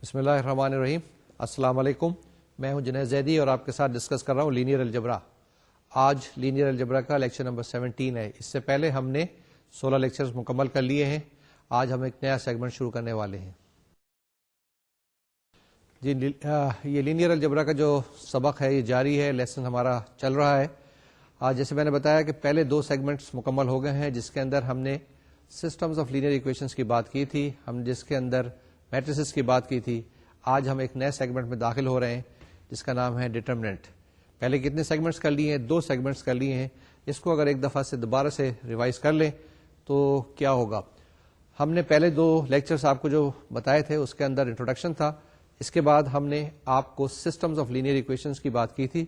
بسم اللہ الرحمن الرحیم. السلام علیکم. میں ہوں جنید زیدی اور آپ کے ساتھ ڈسکس کر رہا ہوں لینئر الجبرا. آج لینئر الجبرا کا لیکچر نمبر 17 ہے. اس سے پہلے ہم نے 16 لیکچرز مکمل کر لیے ہیں. آج ہم ایک نیا سیگمنٹ شروع کرنے والے ہیں. جی یہ لینئر الجبرا کا جو سبق ہے یہ جاری ہے, لیسن ہمارا چل رہا ہے. آج جیسے میں نے بتایا کہ پہلے 2 سیگمنٹس مکمل ہو گئے ہیں, جس کے اندر ہم نے سسٹمز آف لینئر ایکویشنز کی بات کی تھی, ہم جس کے اندر میٹریسز کی بات کی تھی. آج ہم ایک نئے سیگمنٹ میں داخل ہو رہے ہیں جس کا نام ہے ڈٹرمنٹ. پہلے کتنے سیگمنٹس کر لیے ہیں؟ 2 سیگمنٹس کر لیے ہیں. اس کو اگر ایک دفعہ سے دوبارہ سے ریوائز کر لیں تو کیا ہوگا. ہم نے پہلے 2 لیکچرز آپ کو جو بتائے تھے اس کے اندر انٹروڈکشن تھا. اس کے بعد ہم نے آپ کو سسٹمز آف لینئر ایکویشنز کی بات کی تھی,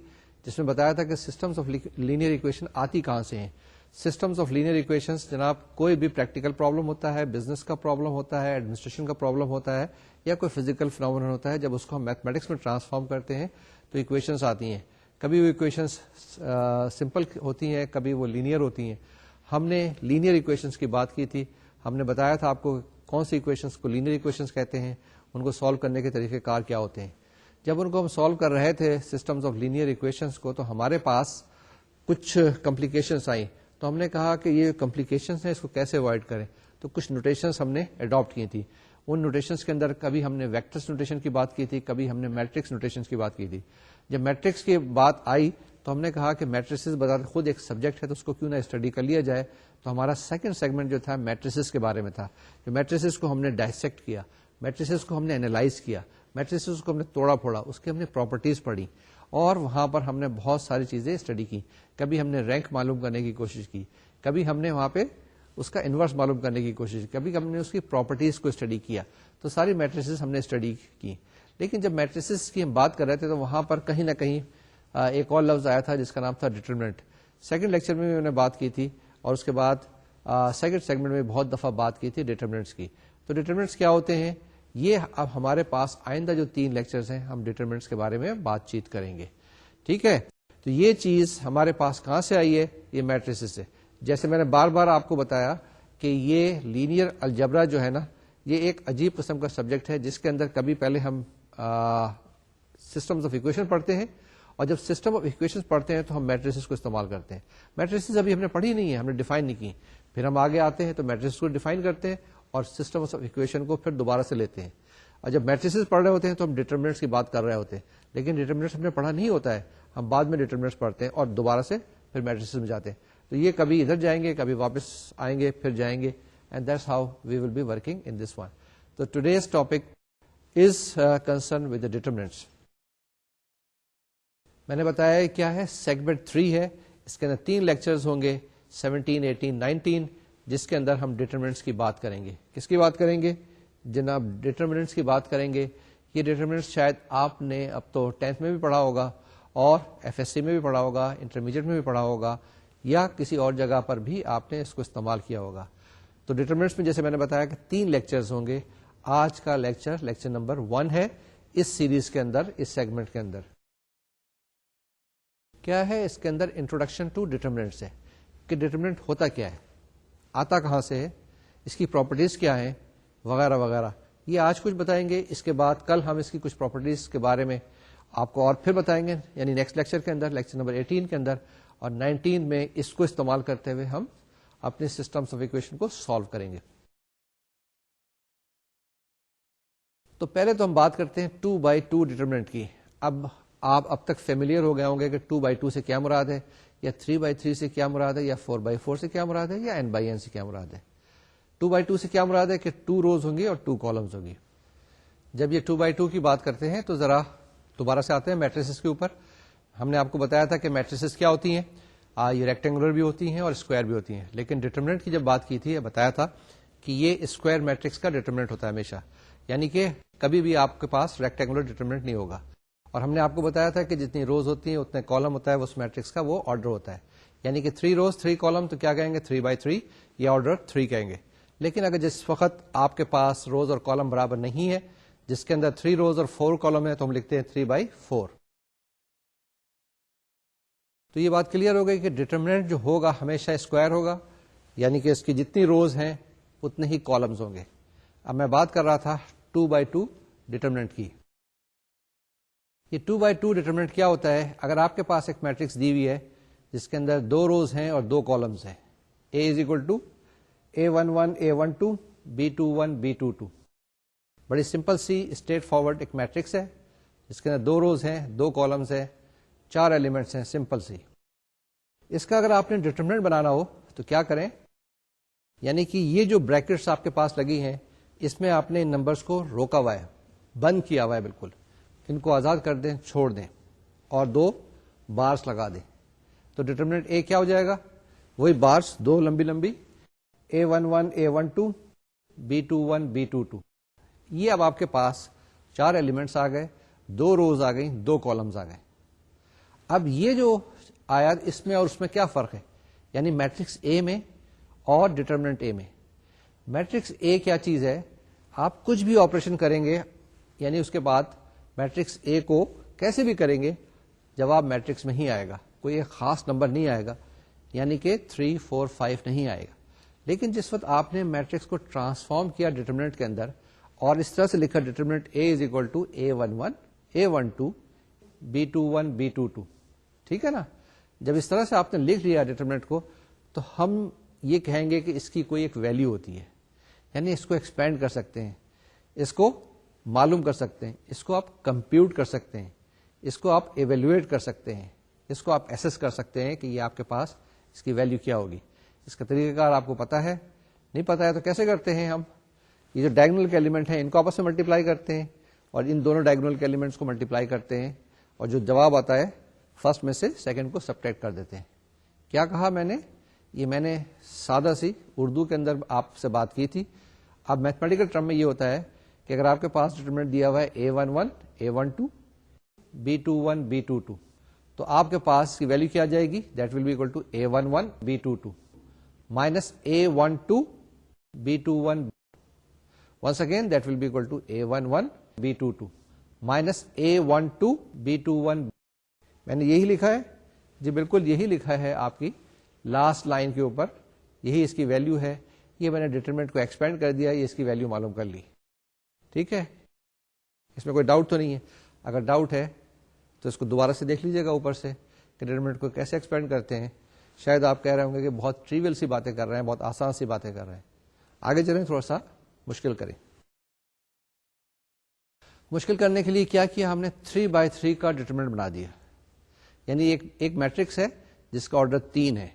جس میں بتایا تھا کہ سسٹمز آف لینئر ایکویشن آتی کہاں سے ہیں. سسٹمز آف لینئر ایکویشنز جناب کوئی بھی پریکٹیکل پرابلم ہوتا ہے, بزنس کا پرابلم ہوتا ہے, ایڈمنسٹریشن کا پرابلم ہوتا ہے, یا کوئی فزیکل فنامنن ہوتا ہے, جب اس کو ہم میتھمیٹکس میں ٹرانسفارم کرتے ہیں تو ایکویشنز آتی ہیں. کبھی وہ ایکویشنز سمپل ہوتی ہیں, کبھی وہ لینئر ہوتی ہیں. ہم نے لینئر ایکویشنز کی بات کی تھی. ہم نے بتایا تھا آپ کو کون سی ایکویشنز کو لینئر ایکویشنز کہتے ہیں, ان کو سالو کرنے کے طریقے کار کیا ہوتے ہیں. جب ان کو ہم سالو کر رہے تھے سسٹمز آف لینئر ایکویشنز کو, تو ہمارے پاس کچھ کمپلیکیشنز آئیں. تو ہم نے کہا کہ یہ کمپلیکیشنز ہیں, اس کو کیسے اوائڈ کریں. تو کچھ نوٹیشنز ہم نے اڈاپٹ کی تھی. ان نوٹیشنز کے اندر کبھی ہم نے ویکٹرس نوٹیشن کی بات کی تھی, کبھی ہم نے میٹرکس نوٹیشنز کی بات کی تھی. جب میٹرکس کی بات آئی تو ہم نے کہا کہ میٹریسز بذات خود ایک سبجیکٹ ہے, تو اس کو کیوں نہ اسٹڈی کر لیا جائے. تو ہمارا سیکنڈ سیگمنٹ جو تھا میٹریسز کے بارے میں تھا. جو میٹریسز کو ہم نے ڈائسیکٹ کیا, میٹریسز کو ہم نے اینالائز کیا, میٹریسز کو ہم نے توڑا پھوڑا, اس کی ہم نے پراپرٹیز پڑھی, اور وہاں پر ہم نے بہت ساری چیزیں اسٹڈی کی. کبھی ہم نے رینک معلوم کرنے کی کوشش کی, کبھی ہم نے وہاں پہ اس کا انورس معلوم کرنے کی کوشش کی, کبھی ہم نے اس کی پراپرٹیز کو اسٹڈی کیا. تو ساری میٹریسز ہم نے اسٹڈی کی. لیکن جب میٹریسز کی ہم بات کر رہے تھے تو وہاں پر کہیں نہ کہیں ایک اور لفظ آیا تھا جس کا نام تھا ڈٹرمنٹ. سیکنڈ لیکچر میں بھی نے بات کی تھی, اور اس کے بعد سیکنڈ سیگمنٹ میں بہت دفعہ بات کی تھی ڈٹرمنٹس کی. تو ڈٹرمنٹس کیا ہوتے ہیں, یہ اب ہمارے پاس آئندہ جو 3 لیکچرز ہیں ہم ڈٹرمنٹس کے بارے میں بات چیت کریں گے. ٹھیک ہے. تو یہ چیز ہمارے پاس کہاں سے آئی ہے, یہ میٹریسز سے. جیسے میں نے بار بار آپ کو بتایا کہ یہ لینئر الجبرا جو ہے نا, یہ ایک عجیب قسم کا سبجیکٹ ہے, جس کے اندر کبھی پہلے ہم سسٹمز آف ایکویشن پڑھتے ہیں, اور جب سسٹم آف ایکویشن پڑھتے ہیں تو ہم میٹریسز کو استعمال کرتے ہیں. میٹریسز ابھی ہم نے پڑھی نہیں ہے, ہم نے ڈیفائن نہیں کی. پھر ہم آگے آتے ہیں تو میٹریسز کو ڈیفائن کرتے ہیں اور سسٹم آف ایکویشن کو پھر دوبارہ سے لیتے ہیں. اور جب میٹریسز پڑھ رہے ہوتے ہیں تو ہم ڈٹرمنٹس کی بات کر رہے ہوتے ہیں, لیکن ڈٹرمنٹس ہم نے پڑھا نہیں ہوتا ہے, ہم بعد میں ڈٹرمنٹس پڑھتے ہیں اور دوبارہ سے پھر میٹریسز میں جاتے ہیں. تو یہ کبھی ادھر جائیں گے, کبھی واپس آئیں گے, پھر جائیں گے, and that's how we will be working in this one. تو today's topic is concern with the determinants. میں نے بتایا کیا ہے, سیگمنٹ 3 ہے. اس کے اندر 3 لیکچرز ہوں گے, 17, 18, 19, جس کے اندر ہم ڈٹرمنٹس کی بات کریں گے. کس کی بات کریں گے جناب؟ ڈٹرمنٹس کی بات کریں گے. یہ ڈٹرمنٹس شاید آپ نے اب تو 10th میں بھی پڑھا ہوگا, اور FSC میں بھی پڑھا ہوگا, انٹرمیڈیٹ میں بھی پڑھا ہوگا, یا کسی اور جگہ پر بھی آپ نے اس کو استعمال کیا ہوگا. تو ڈٹرمنٹس میں جیسے میں نے بتایا کہ 3 لیکچرز ہوں گے. آج کا لیکچر نمبر 1 ہے اس سیریز کے اندر, اس سیگمنٹ کے اندر. کیا ہے اس کے اندر؟ انٹروڈکشن ٹو ڈٹرمنٹس ہے, کہ ڈٹرمنٹ ہوتا کیا ہے, آتا کہاں سے ہے, اس کی پراپرٹیز کیا ہیں, وغیرہ وغیرہ. یہ آج کچھ بتائیں گے. اس کے بعد کل ہم اس کی کچھ پراپرٹیز کے بارے میں آپ کو اور پھر بتائیں گے, یعنی نیکسٹ لیکچر کے اندر, لیکچر نمبر 18 کے اندر. اور 19 میں اس کو استعمال کرتے ہوئے ہم اپنے سسٹمز آف ایکویشن کو سالو کریں گے. تو پہلے تو ہم بات کرتے ہیں 2x2 ڈٹرمنٹ کی. اب تک فیملیئر ہو گئے ہوں گے کہ 2x2 سے کیا مراد ہے, یا 3x3 سے کیا مراد ہے, یا 4x4 سے کیا مراد ہے, یا n/n سے کیا مراد ہے. 2x2 سے کیا مراد ہے کہ 2 روز ہوں گی اور 2 کالمز ہوں گی. جب یہ 2x2 کی بات کرتے ہیں تو ذرا دوبارہ سے آتے ہیں میٹریسز کے اوپر. ہم نے آپ کو بتایا تھا کہ میٹریسز کیا ہوتی ہیں, یہ ریکٹینگولر بھی ہوتی ہیں اور اسکوائر بھی ہوتی ہیں. لیکن ڈٹرمنٹ کی جب بات کی تھی, بتایا تھا کہ یہ اسکوائر میٹرکس کا ڈٹرمنٹ ہوتا ہے ہمیشہ, یعنی کہ کبھی بھی آپ کے پاس ریکٹینگولر ڈٹرمنٹ نہیں ہوگا. اور ہم نے آپ کو بتایا تھا کہ جتنی روز ہوتی ہیں اتنے کالم ہوتا ہے, اس میٹرکس کا وہ آرڈر ہوتا ہے. یعنی کہ 3 روز 3 کالم, تو کیا کہیں گے 3x3, یہ آرڈر 3 کہیں گے. لیکن اگر جس وقت آپ کے پاس روز اور کالم برابر نہیں ہے, جس کے اندر 3 روز اور 4 کالم ہے, تو ہم لکھتے ہیں 3x4. تو یہ بات کلیئر ہو گئی کہ ڈٹرمنٹ جو ہوگا ہمیشہ اسکوائر ہوگا, یعنی کہ اس کی جتنی روز ہیں اتنے ہی کالمز ہوں گے. اب میں بات کر رہا تھا 2x2 ڈٹرمنٹ کی. یہ 2 بائی 2 ڈٹرمنٹ کیا ہوتا ہے؟ اگر آپ کے پاس ایک میٹرکس دی ہوئی ہے جس کے اندر 2 روز ہیں اور 2 کالمز ہیں, A is equal to A11 A12 B21 B22, بڑی سمپل سی اسٹریٹ فارورڈ ایک میٹرکس ہے جس کے اندر 2 روز ہیں 2 کالمز ہیں 4 ایلیمنٹس ہیں, سمپل سی. اس کا اگر آپ نے ڈٹرمنٹ بنانا ہو تو کیا کریں, یعنی کہ یہ جو بریکٹس آپ کے پاس لگی ہیں اس میں آپ نے ان نمبرز کو روکا ہوا ہے, بند کیا ہوا ہے بالکل, ان کو آزاد کر دیں, چھوڑ دیں اور 2 بارس لگا دیں. تو ڈٹرمنٹ اے کیا ہو جائے گا؟ وہی بارس 2 لمبی لمبی, A11 A12 B21 B22. یہ اب آپ کے پاس 4 ایلیمنٹس آ گئے, 2 روز آ گئی, 2 کالمز آ گئے. اب یہ جو آیا اس میں اور اس میں کیا فرق ہے, یعنی میٹرکس اے میں اور ڈٹرمنٹ اے میں. میٹرکس اے کیا چیز ہے, آپ کچھ بھی آپریشن کریں گے یعنی اس کے بعد میٹرکس اے کو کیسے بھی کریں گے جواب میٹرکس میں ہی آئے گا, کوئی ایک خاص نمبر نہیں آئے گا, یعنی کہ 3 4 5 نہیں آئے گا. لیکن جس وقت آپ نے میٹرکس کو ٹرانسفارم کیا ڈٹرمنٹ کے اندر اور اس طرح سے لکھا determinant A is equal to A11 A12 B21 B22, ٹھیک ہے نا. جب اس طرح سے آپ نے لکھ لیا ڈٹرمنٹ کو تو ہم یہ کہیں گے کہ اس کی کوئی ایک ویلیو ہوتی ہے, یعنی اس کو ایکسپینڈ کر سکتے ہیں, اس کو معلوم کر سکتے ہیں, اس کو آپ کمپیوٹ کر سکتے ہیں, اس کو آپ ایویلویٹ کر سکتے ہیں, اس کو آپ ایسس کر سکتے ہیں کہ یہ آپ کے پاس اس کی ویلیو کیا ہوگی. اس کا طریقہ کار آپ کو پتا ہے؟ نہیں پتا ہے تو کیسے کرتے ہیں ہم؟ یہ جو ڈائگنل کے ایلیمنٹ ہیں ان کو آپس میں ملٹیپلائی کرتے ہیں اور ان دونوں ڈائگنل کے ایلیمنٹس کو ملٹیپلائی کرتے ہیں اور جو جواب آتا ہے فرسٹ میں سے سیکنڈ کو سبٹریکٹ کر دیتے ہیں. کیا کہا میں نے؟ یہ میں نے سادہ سی اردو کے اندر آپ سے بات کی تھی. اب میتھمیٹیکل ٹرم میں یہ ہوتا ہے کہ اگر آپ کے پاس ڈٹرمنٹ دیا ہوا ہے A11 A12 B21 B22 تو آپ کے پاس کی ویلیو کیا جائے گی؟ That will be equal to A11 B22 minus A12 B21. Once again that will be equal to A11 B22 minus A12 B21. میں نے یہی لکھا ہے جی, بالکل یہی لکھا ہے آپ کی لاسٹ لائن کے اوپر, یہی اس کی ویلیو ہے. یہ میں نے ڈٹرمنٹ کو ایکسپینڈ کر دیا, یہ اس کی ویلیو معلوم کر لی. ٹھیک ہے, اس میں کوئی ڈاؤٹ تو نہیں ہے؟ اگر ڈاؤٹ ہے تو اس کو دوبارہ سے دیکھ لیجیے گا اوپر سے کہ ڈٹرمنٹ کو کیسے ایکسپینڈ کرتے ہیں. شاید آپ کہہ رہے ہوں گے کہ بہت ٹریول سی باتیں کر رہے ہیں, بہت آسان سی باتیں کر رہے ہیں. آگے چلیں, تھوڑا سا مشکل کریں. مشکل کرنے کے لیے کیا کیا ہم نے؟ 3 بائی 3 کا ڈٹرمنٹ بنا دیا, یعنی ایک میٹرکس ہے جس کا آرڈر 3 ہے.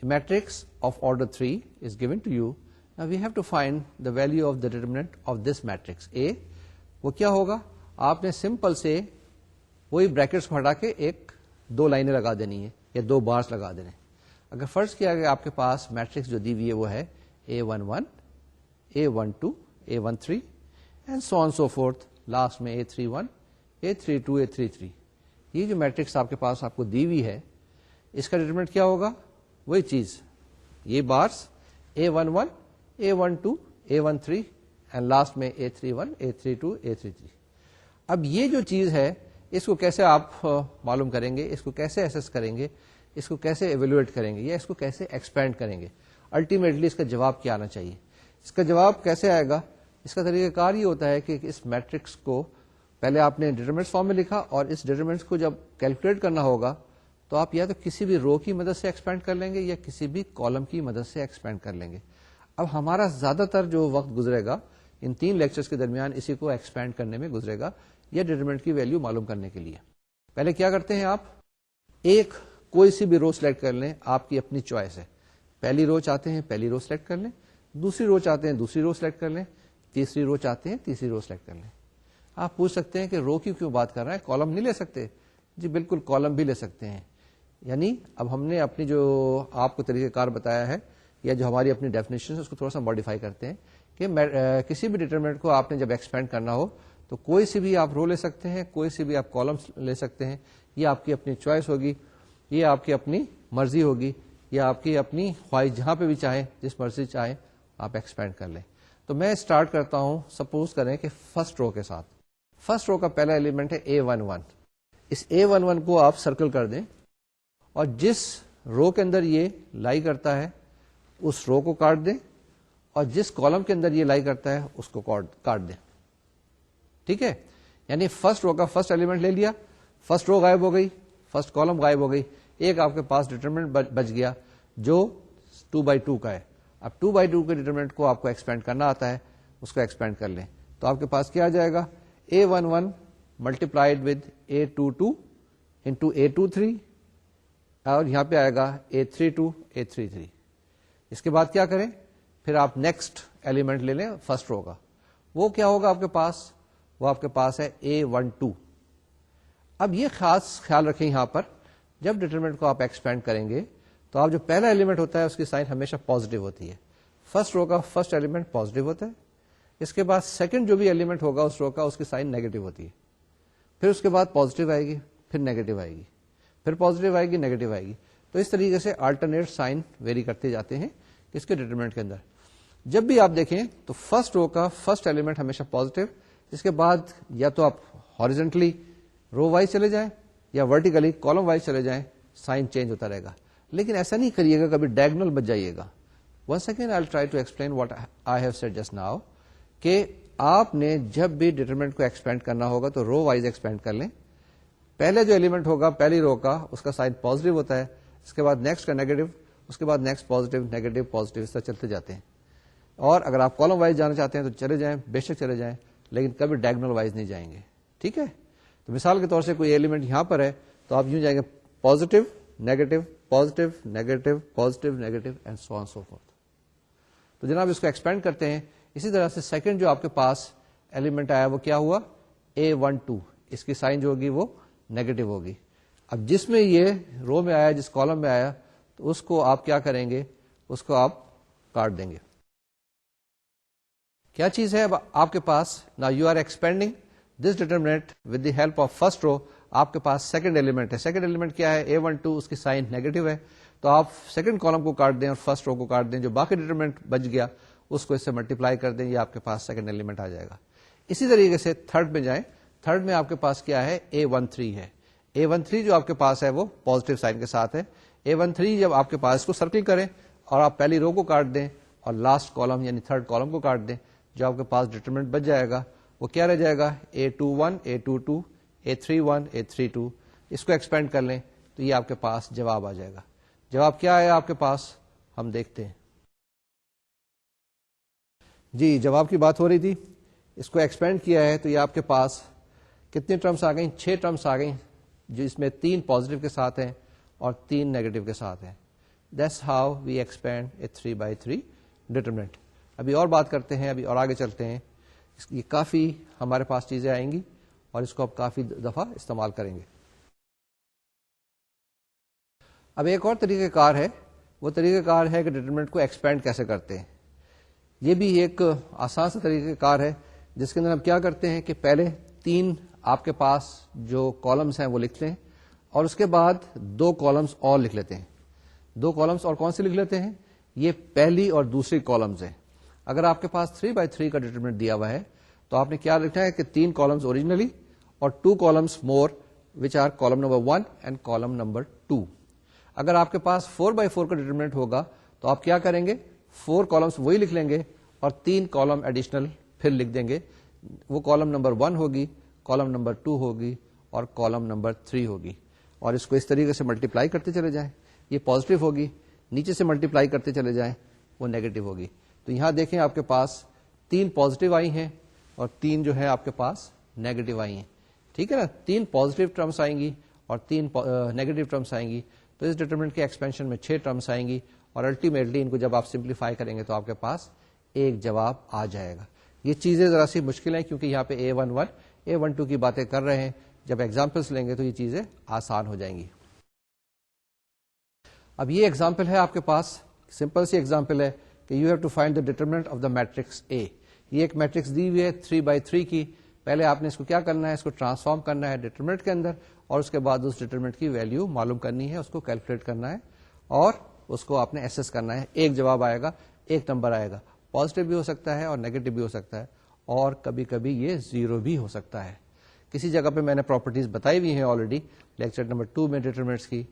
Matrix of order 3 is given to you. Now we have to find the value of the determinant of this matrix A. وہ کیا ہوگا؟ آپ نے سمپل سے وہی بریکٹس کو ہٹا کے 2 لائنیں لگا دینی ہے یا 2 بارس لگا دینے. اگر فرض کیا گیا آپ کے پاس میٹرکس جو دی ہوئی ہے وہ ہے A11 A12 A13 and so on so forth, last میں A31 A32 A33. یہ جو میٹرکس آپ کے پاس آپ کو دی ہوئی ہے اس کا ڈٹرمنٹ کیا ہوگا؟ وہی چیز, یہ بارس A11 A12 A13 and last میں A31 A32 A33. اب یہ جو چیز ہے اس کو کیسے آپ معلوم کریں گے, اس کو کیسے ایسس کریں گے, اس کو کیسے ایویلویٹ کریں گے یا اس کو کیسے ایکسپینڈ کریں گے؟ الٹیمیٹلی اس کا جواب کیا آنا چاہیے؟ اس کا جواب کیسے آئے گا؟ اس کا طریقہ کار یہ ہوتا ہے کہ اس میٹرکس کو پہلے آپ نے ڈٹرمنٹس فارم میں لکھا اور اس ڈٹرمنٹس کو جب کیلکولیٹ کرنا ہوگا تو آپ یا تو کسی بھی رو کی مدد سے ایکسپینڈ کر لیں گے یا کسی بھی کالم کی مدد سے ایکسپینڈ کر لیں گے. اب ہمارا زیادہ تر جو وقت گزرے گا ان 3 لیکچرز کے درمیان اسی کو ایکسپینڈ کرنے میں گزرے گا یا ڈٹرمنٹ کی ویلیو معلوم کرنے کے لیے. پہلے کیا کرتے ہیں آپ؟ کوئی سی بھی رو سلیکٹ کر لیں, آپ کی اپنی چوائس ہے. پہلی رو چاہتے ہیں پہلی رو سلیکٹ کر لیں, دوسری رو چاہتے ہیں دوسری رو سلیکٹ کر لیں, تیسری رو چاہتے ہیں تیسری رو سلیکٹ کر لیں. آپ پوچھ سکتے ہیں کہ رو کی کیوں بات کر رہے ہیں, کالم نہیں لے سکتے؟ جی بالکل کالم بھی لے سکتے ہیں. یعنی اب ہم نے اپنی جو آپ کو طریقہ کار بتایا ہے یا جو ہماری اپنی ڈیفینیشن ہے اس کو تھوڑا سا ماڈیفائی کرتے ہیں کہ کسی بھی ڈٹرمنٹ کو آپ نے جب ایکسپینڈ کرنا ہو تو کوئی سی بھی آپ رو لے سکتے ہیں, کوئی سی بھی آپ کالمس لے سکتے ہیں. یہ آپ کی اپنی چوائس ہوگی, یہ آپ کی اپنی مرضی ہوگی, یا آپ کی اپنی خواہش, جہاں پہ بھی چاہیں جس مرضی چاہیں آپ ایکسپینڈ کر لیں. تو میں اسٹارٹ کرتا ہوں, سپوز کریں کہ فرسٹ رو کے ساتھ. فرسٹ رو کا پہلا ایلیمنٹ ہے A11. اس A11 کو آپ سرکل کر دیں اور جس رو کے اندر یہ لائی کرتا ہے اس رو کو کاٹ دیں اور جس کالم کے اندر یہ لائی کرتا ہے اس کو کاٹ دیں. ٹھیک ہے, یعنی فرسٹ رو کا فرسٹ ایلیمنٹ لے لیا, فرسٹ رو غائب ہو گئی, فرسٹ کالم غائب ہو گئی, ایک آپ کے پاس ڈیٹرمنٹ بچ گیا جو 2x2 کا ہے. اب 2x2 کے ڈیٹرمنٹ کو آپ کو ایکسپینڈ کرنا آتا ہے, اس کو ایکسپینڈ کر لیں تو آپ کے پاس کیا آ جائے گا, A11 multiplied with A22 into A23, اور یہاں پہ آئے گا A32 A33. اس کے بعد کیا کریں, پھر آپ نیکسٹ ایلیمنٹ لے لیں فرسٹ رو کا, وہ کیا ہوگا آپ کے پاس, وہ آپ کے پاس ہے A12. اب یہ خاص خیال رکھیں یہاں پر, جب ڈیٹرمنٹ کو آپ ایکسپینڈ کریں گے تو آپ جو پہلا ایلیمنٹ ہوتا ہے اس کی سائن ہمیشہ پازیٹیو ہوتی ہے, فرسٹ رو کا فرسٹ ایلیمنٹ پازیٹیو ہوتا ہے, اس کے بعد سیکنڈ جو بھی ایلیمنٹ ہوگا اس رو کا اس کی سائن نیگیٹو ہوتی ہے, پھر اس کے بعد پازیٹیو آئے گی, پھر نیگیٹو آئے گی, پھر پازیٹیو آئے گی, نیگیٹو آئے گی. تو اس طریقے سے آلٹرنیٹ سائن ویری کرتے جاتے ہیں اس کے ڈیٹرمنٹ کے اندر. جب بھی آپ دیکھیں تو فرسٹ رو کا فرسٹ ایلیمنٹ ہمیشہ پازیٹیو, اس کے بعد یا تو آپ ہاریزنٹلی رو وائز چلے جائیں یا ورٹیکلی کالم وائز چلے جائیں, سائن چینج ہوتا رہے گا. لیکن ایسا نہیں کریے گا کبھی ڈائگنل بچ جائیے گا. Once again I will try to explain what I have said just now, کہ آپ نے جب بھی ڈیٹرمنٹ کو ایکسپینڈ کرنا ہوگا تو رو وائز ایکسپینڈ کر لیں. پہلے جو ایلیمنٹ ہوگا پہلی رو کا اس کا سائن پازیٹیو ہوتا ہے, اس کے بعد نیکسٹ کا نیگیٹو, اس کے بعد نیکسٹ پازیٹیو نیگیٹو پازیٹیو, اس طرح چلتے جاتے ہیں. اور اگر آپ کالم وائز جانا چاہتے ہیں تو چلے جائیں, بے شک چلے جائیں, لیکن کبھی ڈائگنل وائز نہیں جائیں گے. ٹھیک ہے, تو مثال کے طور سے کوئی ایلیمنٹ یہاں پر ہے تو آپ یوں جائیں گے positive negative positive negative positive negative and so on so forth. تو جناب اس کو ایکسپینڈ کرتے ہیں. اسی طرح سے سیکنڈ جو آپ کے پاس ایلیمنٹ آیا وہ کیا ہوا, A12, اس کی سائن جو ہوگی وہ نیگیٹو ہوگی. اب جس میں یہ رو میں آیا, جس کالم میں آیا, تو اس کو آپ کیا کریں گے, اس کو آپ کاٹ دیں گے. کیا چیز ہے اب آپ کے پاس, نا you are expanding this determinant with the help of first row. آپ کے پاس سیکنڈ ایلیمنٹ ہے, سیکنڈ ایلیمنٹ کیا ہے, A12, اس کی سائن نیگیٹو ہے, تو آپ سیکنڈ کالم کو کاٹ دیں اور فرسٹ رو کو کاٹ دیں, جو باقی ڈیٹرمنٹ بچ گیا اس کو اس سے ملٹیپلائی کر دیں, یہ آپ کے پاس سیکنڈ ایلیمنٹ آ جائے گا. اسی طریقے سے تھرڈ میں جائیں, تھرڈ میں آپ کے پاس کیا ہے, A13 ہے. A13 جو آپ کے پاس ہے وہ پازیٹیو سائن کے ساتھ ہے. A13 جب آپ کے پاس اس کو سرکل کریں اور آپ پہلی رو کو کاٹ دیں اور لاسٹ کالم یعنی تھرڈ کالم کو کاٹ دیں, جو آپ کے پاس ڈیٹرمنٹ بچ جائے گا وہ کیا رہ جائے گا, A21 A22 A31 A32. اس کو ایکسپینڈ کر لیں تو یہ آپ کے پاس جواب آ جائے گا. جواب کیا آیا آپ کے پاس, ہم دیکھتے ہیں. جی جواب کی بات ہو رہی تھی, اس کو ایکسپینڈ کیا ہے تو یہ آپ کے پاس کتنی ٹرمس آ گئیں, 6 ٹرمس آ گئیں, جو اس میں 3 پازیٹیو کے ساتھ ہیں اور 3 نیگیٹو کے ساتھ ہیں. That's how we expand a 3x3 determinant. ابھی اور بات کرتے ہیں, ابھی اور آگے چلتے ہیں. یہ کافی ہمارے پاس چیزیں آئیں گی اور اس کو آپ کافی دفعہ استعمال کریں گے. اب ایک اور طریقہ کار ہے, وہ طریقہ کار ہے کہ ڈیٹرمنٹ کو ایکسپینڈ کیسے کرتے ہیں. یہ بھی ایک آسان سا طریقہ کار ہے جس کے اندر ہم کیا کرتے ہیں کہ پہلے 3 آپ کے پاس جو کالمس ہیں وہ لکھ لیں اور اس کے بعد 2 کالمس اور لکھ لیتے ہیں. 2 کالمس اور کون سے لکھ لیتے ہیں, یہ پہلی اور دوسری کالمز ہیں. اگر آپ کے پاس 3x3 کا ڈیٹرمنٹ دیا ہوا ہے تو آپ نے کیا لکھنا ہے کہ 3 کالمز اوریجنلی اور 2 columns more which are column number 1 and column number 2. اگر آپ کے پاس 4x4 کا ڈیٹرمنٹ ہوگا تو آپ کیا کریں گے, 4 کالمس وہی لکھ لیں گے اور 3 کالم ایڈیشنل پھر لکھ دیں گے. وہ کالم نمبر 1 ہوگی, کالم نمبر 2 ہوگی اور کالم نمبر 3 ہوگی. اور اس کو اس طریقے سے ملٹیپلائی کرتے چلے جائیں. یہ پازیٹیو ہوگی, نیچے سے ملٹیپلائی کرتے چلے جائیں, وہ نیگیٹو ہوگی. تو یہاں دیکھیں آپ کے پاس 3 پازیٹیو آئی ہیں اور 3 جو ہے آپ کے پاس نیگیٹو آئی ہیں. ٹھیک ہے نا, 3 پازیٹیو ٹرمس آئیں گی اور 3 نیگیٹو ٹرمس آئیں گی. تو اس ڈیٹرمنٹ کے ایکسپینشن میں 6 ٹرمس آئیں گی اور الٹیمیٹلی ان کو جب آپ سمپلیفائی کریں گے تو آپ کے پاس ایک جواب آ جائے گا. یہ چیزیں ذرا سی مشکل ہیں کیونکہ یہاں پہ A11 A12 کی باتیں کر رہے ہیں. جب ایگزامپلس لیں گے تو یہ چیزیں آسان ہو جائیں گی. اب یہ ایگزامپل ہے آپ کے پاس, سمپل سی ایگزامپل ہے کہ you have to find the determinant of the matrix A. یہ ایک میٹرکس دی ہوئی ہے 3x3 کی. پہلے آپ نے اس کو کیا کرنا ہے, اس کو ٹرانسفارم کرنا ہے ڈیٹرمنٹ کے اندر اور اس کے بعد اس ڈیٹرمنٹ کی ویلیو معلوم کرنی ہے, اس کو کیلکولیٹ کرنا ہے اور اس کو آپ نے ایسس کرنا ہے. ایک جواب آئے گا, ایک نمبر آئے گا. پازیٹیو بھی ہو سکتا ہے اور نیگیٹو بھی ہو سکتا ہے اور کبھی کبھی یہ 0 بھی ہو سکتا ہے. کسی جگہ پہ میں نے پراپرٹیز بتائی ہوئی ہیں آلریڈی لیکچر نمبر 2 میں ڈیٹرمنٹس کی,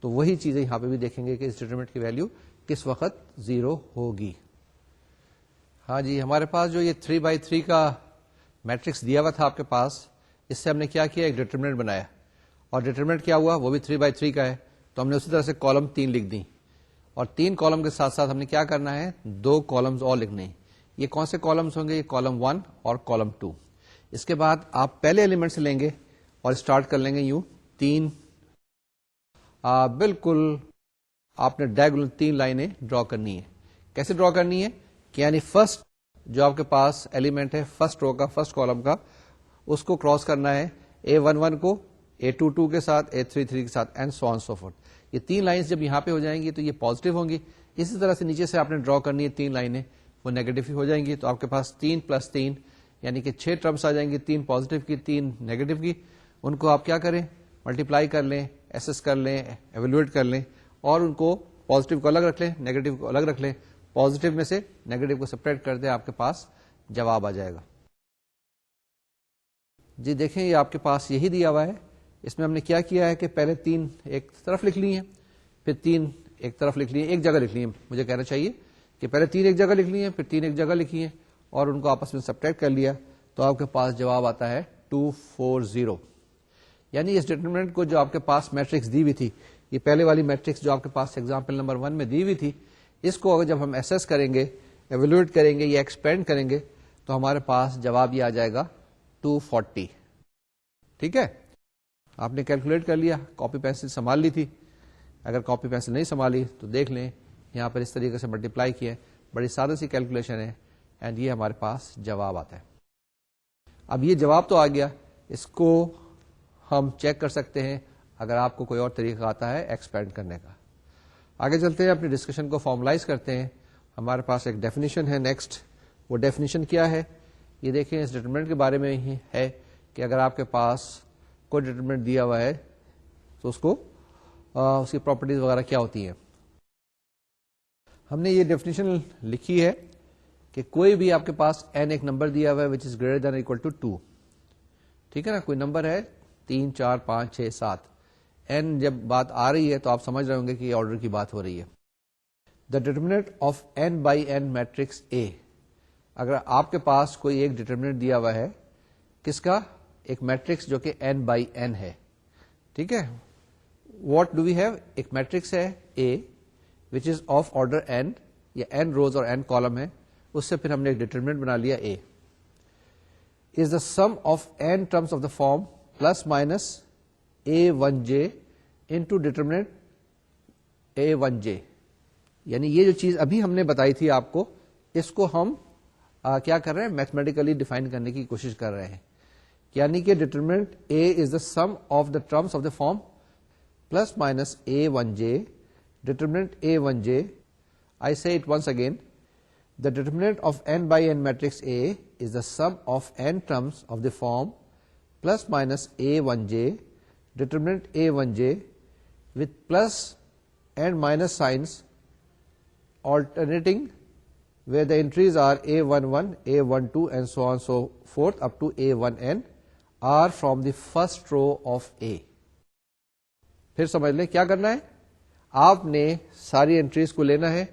تو وہی چیزیں یہاں پہ بھی دیکھیں گے کہ اس ڈیٹرمنٹ کی ویلیو کس وقت 0 ہوگی. ہاں جی, ہمارے پاس جو یہ 3x3 کا میٹرکس دیا ہوا تھا آپ کے پاس, اس سے ہم نے کیا کیا, ایک ڈیٹرمنٹ بنایا, اور ڈیٹرمنٹ کیا ہوا, وہ بھی 3x3 کا ہے, تو ہم نے اسی طرح سے کالم 3 لکھ دی, اور 3 کالم کے ساتھ ساتھ ہم نے کیا کرنا ہے, 2 کالمز اور لکھنے ہیں. یہ کون سے کالمز ہوں گے, یہ کالم 1 اور کالم 2. اس کے بعد آپ پہلے ایلیمنٹ سے لیں گے اور اسٹارٹ کر لیں گے یوں 3, بالکل آپ نے ڈائگنل 3 لائنیں ڈرا کرنی ہے. کیسے ڈرا کرنی ہے, کہ یعنی فرسٹ جو آپ کے پاس ایلیمنٹ ہے فرسٹ رو کا, فرسٹ کالم کا, اس کو کراس کرنا ہے A11 کو A22 کے ساتھ, A33 کے ساتھ, and so on so forth. یہ 3 لائنز جب یہاں پہ ہو جائیں گی تو یہ پازیٹیو ہوں گی. اسی طرح سے نیچے سے آپ نے ڈرا کرنی ہے 3 لائنیں, وہ نیگیٹو ہی ہو جائیں گی. تو آپ کے پاس 3 + 3 یعنی کہ 6 ٹرمس آ جائیں گی, 3 پازیٹیو کی 3 نیگیٹو کی. ان کو آپ کیا کریں, ملٹیپلائی کر لیں, ایسس کر لیں, ایویلویٹ کر لیں, اور ان کو پازیٹیو کو الگ رکھ لیں, نیگیٹو کو الگ رکھ لیں. پازیٹیو میں سے نیگیٹو کو سپریٹ کر دیں, آپ کے پاس جواب آ جائے گا. جی دیکھیں یہ آپ کے پاس یہی دیا ہوا ہے. اس میں ہم نے کیا کیا ہے کہ پہلے 3 ایک طرف لکھ لی ہیں, پھر 3 ایک طرف لکھ لی ہیں, ایک جگہ لکھ لی ہیں, مجھے کہنا چاہیے کہ پہلے 3 ایک جگہ لکھ لی ہیں, پھر 3 ایک جگہ لکھی ہیں, اور ان کو آپس میں سبٹریکٹ کر لیا, تو آپ کے پاس جواب آتا ہے 240. یعنی اس ڈیٹرمنٹ کو جو آپ کے پاس میٹرکس دی ہوئی تھی, یہ پہلے والی میٹرکس جو آپ کے پاس ایگزامپل نمبر 1 میں دی ہوئی تھی, اس کو اگر جب ہم ایسس کریں گے, ایویلویٹ کریں گے یا ایکسپینڈ کریں گے, تو ہمارے پاس جواب یہ آ جائے گا 240. ٹھیک ہے, آپ نے کیلکولیٹ کر لیا, کاپی پینسل سنبھال لی تھی. اگر کاپی پینسل نہیں سنبھالی تو دیکھ لیں, یہاں پر اس طریقے سے ملٹیپلائی کیا ہے, بڑی سادہ سی کیلکولیشن ہے, اینڈ یہ ہمارے پاس جواب آتا ہے. اب یہ جواب تو آ گیا, اس کو ہم چیک کر سکتے ہیں اگر آپ کو کوئی اور طریقہ آتا ہے ایکسپینڈ کرنے کا. آگے چلتے ہیں, اپنی ڈسکشن کو فارملائز کرتے ہیں. ہمارے پاس ایک ڈیفینیشن ہے نیکسٹ. وہ ڈیفینیشن کیا ہے, یہ دیکھیں اس ڈیٹرمنٹ کے بارے میں ہی ہے کہ اگر آپ کے پاس کوئی ڈیٹرمنٹ دیا ہوا ہے تو اس کو اس کی پراپرٹیز وغیرہ کیا ہوتی ہیں. ہم نے یہ ڈیفینیشن لکھی ہے کہ کوئی بھی آپ کے پاس n ایک نمبر دیا ہوا ہے which is greater than or equal to 2. ٹھیک ہے نا, کوئی نمبر ہے 3 4 5 6 7, n جب بات آ رہی ہے تو آپ سمجھ رہے ہوں گے کہ یہ آرڈر کی بات ہو رہی ہے. دا determinant of n by n matrix A, اگر آپ کے پاس کوئی ایک ڈیٹرمنٹ دیا ہوا ہے, کس کا, ایک میٹرکس جو کہ n بائی n ہے. ٹھیک ہے, واٹ ڈو وی ہیو, ایک میٹرکس ہے A which is of order n, یا n روز اور n کالم ہے, اس سے پھر ہم نے ایک ڈیٹرمنٹ بنا لیا A. Is the some of n terms of the form plus minus A1j into determinant A1j. یعنی یہ جو چیز ابھی ہم نے بتائی تھی آپ کو, اس کو ہم کیا کر رہے ہیں, میتھمیٹیکلی ڈیفائن کرنے کی کوشش کر رہے ہیں. یعنی کہ determinant A is the some of the terms of the form plus minus A1j, determinant A1j. I say it once again, the determinant of n by n matrix A is the sum of n terms of the form plus minus A1j, determinant A1j with plus and minus signs alternating, where the entries are A11, A12 and so on so forth up to A1n are from the first row of A. پھر سمجھ لیں کیا کرنا ہے, آپ نے ساری entries کو لینا ہے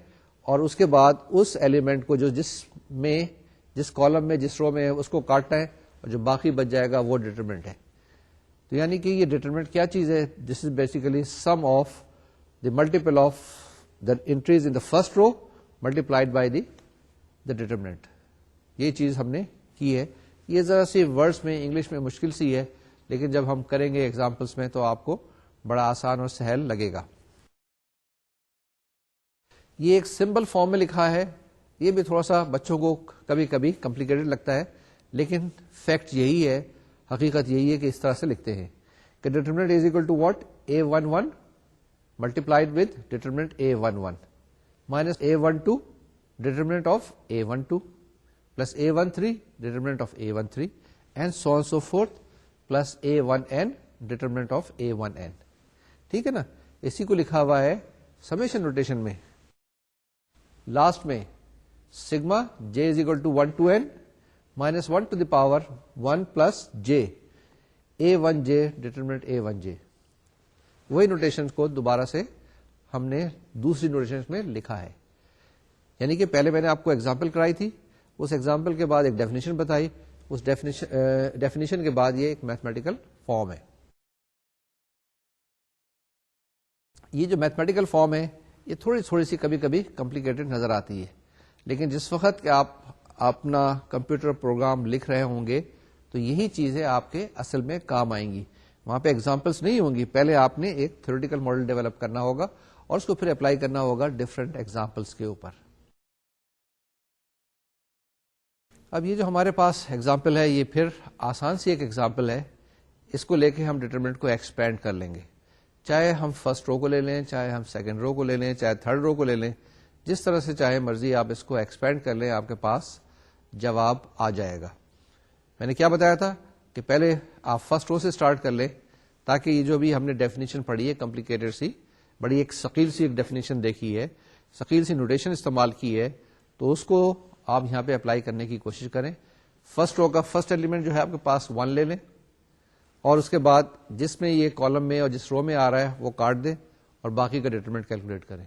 اور اس کے بعد اس ایلیمنٹ کو جو جس کالم میں جس رو میں ہے اس کو کاٹنا ہے, اور جو باقی بچ جائے گا وہ ڈیٹرمنٹ ہے. تو یعنی کہ یہ ڈیٹرمنٹ کیا چیز ہے, this is basically sum of the multiple of the entries in the first row multiplied by the determinant. یہ چیز ہم نے کی ہے. یہ ذرا سی ورڈس میں انگلش میں مشکل سی ہے, لیکن جب ہم کریں گے ایگزامپلس میں تو آپ کو بڑا آسان اور سہل لگے گا. یہ ایک سمپل فارم میں لکھا ہے, یہ بھی تھوڑا سا بچوں کو کبھی کبھی کمپلیکیٹڈ لگتا ہے, لیکن فیکٹ یہی ہے, حقیقت یہی ہے کہ اس طرح سے لکھتے ہیں کہ determinant is equal to what, A11 multiplied with determinant A11 minus A12 determinant of A12 plus A13 determinant of A13 and so on so forth plus A1n determinant of A1n. ٹھیک ہے نا, اسی کو لکھا ہوا ہے سمیشن نوٹیشن میں last میں sigma j is equal to 1 to n minus 1 to the power 1 plus j A1j determinant A1j. وہی نوٹیشن کو دوبارہ سے ہم نے دوسری نوٹیشن میں لکھا ہے. یعنی کہ پہلے میں نے آپ کو ایگزامپل کرائی تھی, اس ایگزامپل کے بعد ایک ڈیفینیشن بتائی, اس ڈیفینیشن کے بعد یہ ایک میتھمیٹیکل فارم ہے. یہ جو میتھمیٹیکل فارم ہے یہ تھوڑی سی کبھی کبھی کمپلیکیٹڈ نظر آتی ہے، لیکن جس وقت کہ آپ اپنا کمپیوٹر پروگرام لکھ رہے ہوں گے تو یہی چیزیں آپ کے اصل میں کام آئیں گی. وہاں پہ ایگزامپلس نہیں ہوں گی، پہلے آپ نے ایک تھیوریٹیکل ماڈل ڈیولپ کرنا ہوگا اور اس کو پھر اپلائی کرنا ہوگا ڈفرینٹ ایگزامپلس کے اوپر. اب یہ جو ہمارے پاس ایگزامپل ہے یہ پھر آسان سی ایک ایگزامپل ہے، اس کو لے کے ہم ڈیٹرمنٹ کو ایکسپینڈ کر لیں گے. چاہے ہم فرسٹ رو کو لے لیں، چاہے ہم سیکنڈ رو کو لے لیں، چاہے تھرڈ رو کو لے لیں، جس طرح سے چاہے مرضی آپ اس کو ایکسپینڈ کر لیں، آپ کے پاس جواب آ جائے گا. میں نے کیا بتایا تھا کہ پہلے آپ فرسٹ رو سے اسٹارٹ کر لیں تاکہ یہ جو بھی ہم نے ڈیفینیشن پڑھی ہے کمپلیکیٹڈ سی، بڑی ایک ثقیل سی ایک ڈیفینیشن دیکھی ہے، ثقیل سی نوٹیشن استعمال کی ہے، تو اس کو آپ یہاں پہ اپلائی کرنے کی کوشش کریں. فرسٹ رو کا فرسٹ ایلیمنٹ جو ہے آپ کے پاس 1 لے لیں، اور اس کے بعد جس میں یہ کالم میں اور جس رو میں آ رہا ہے وہ کاٹ دیں اور باقی کا ڈیٹرمنٹ کیلکولیٹ کریں.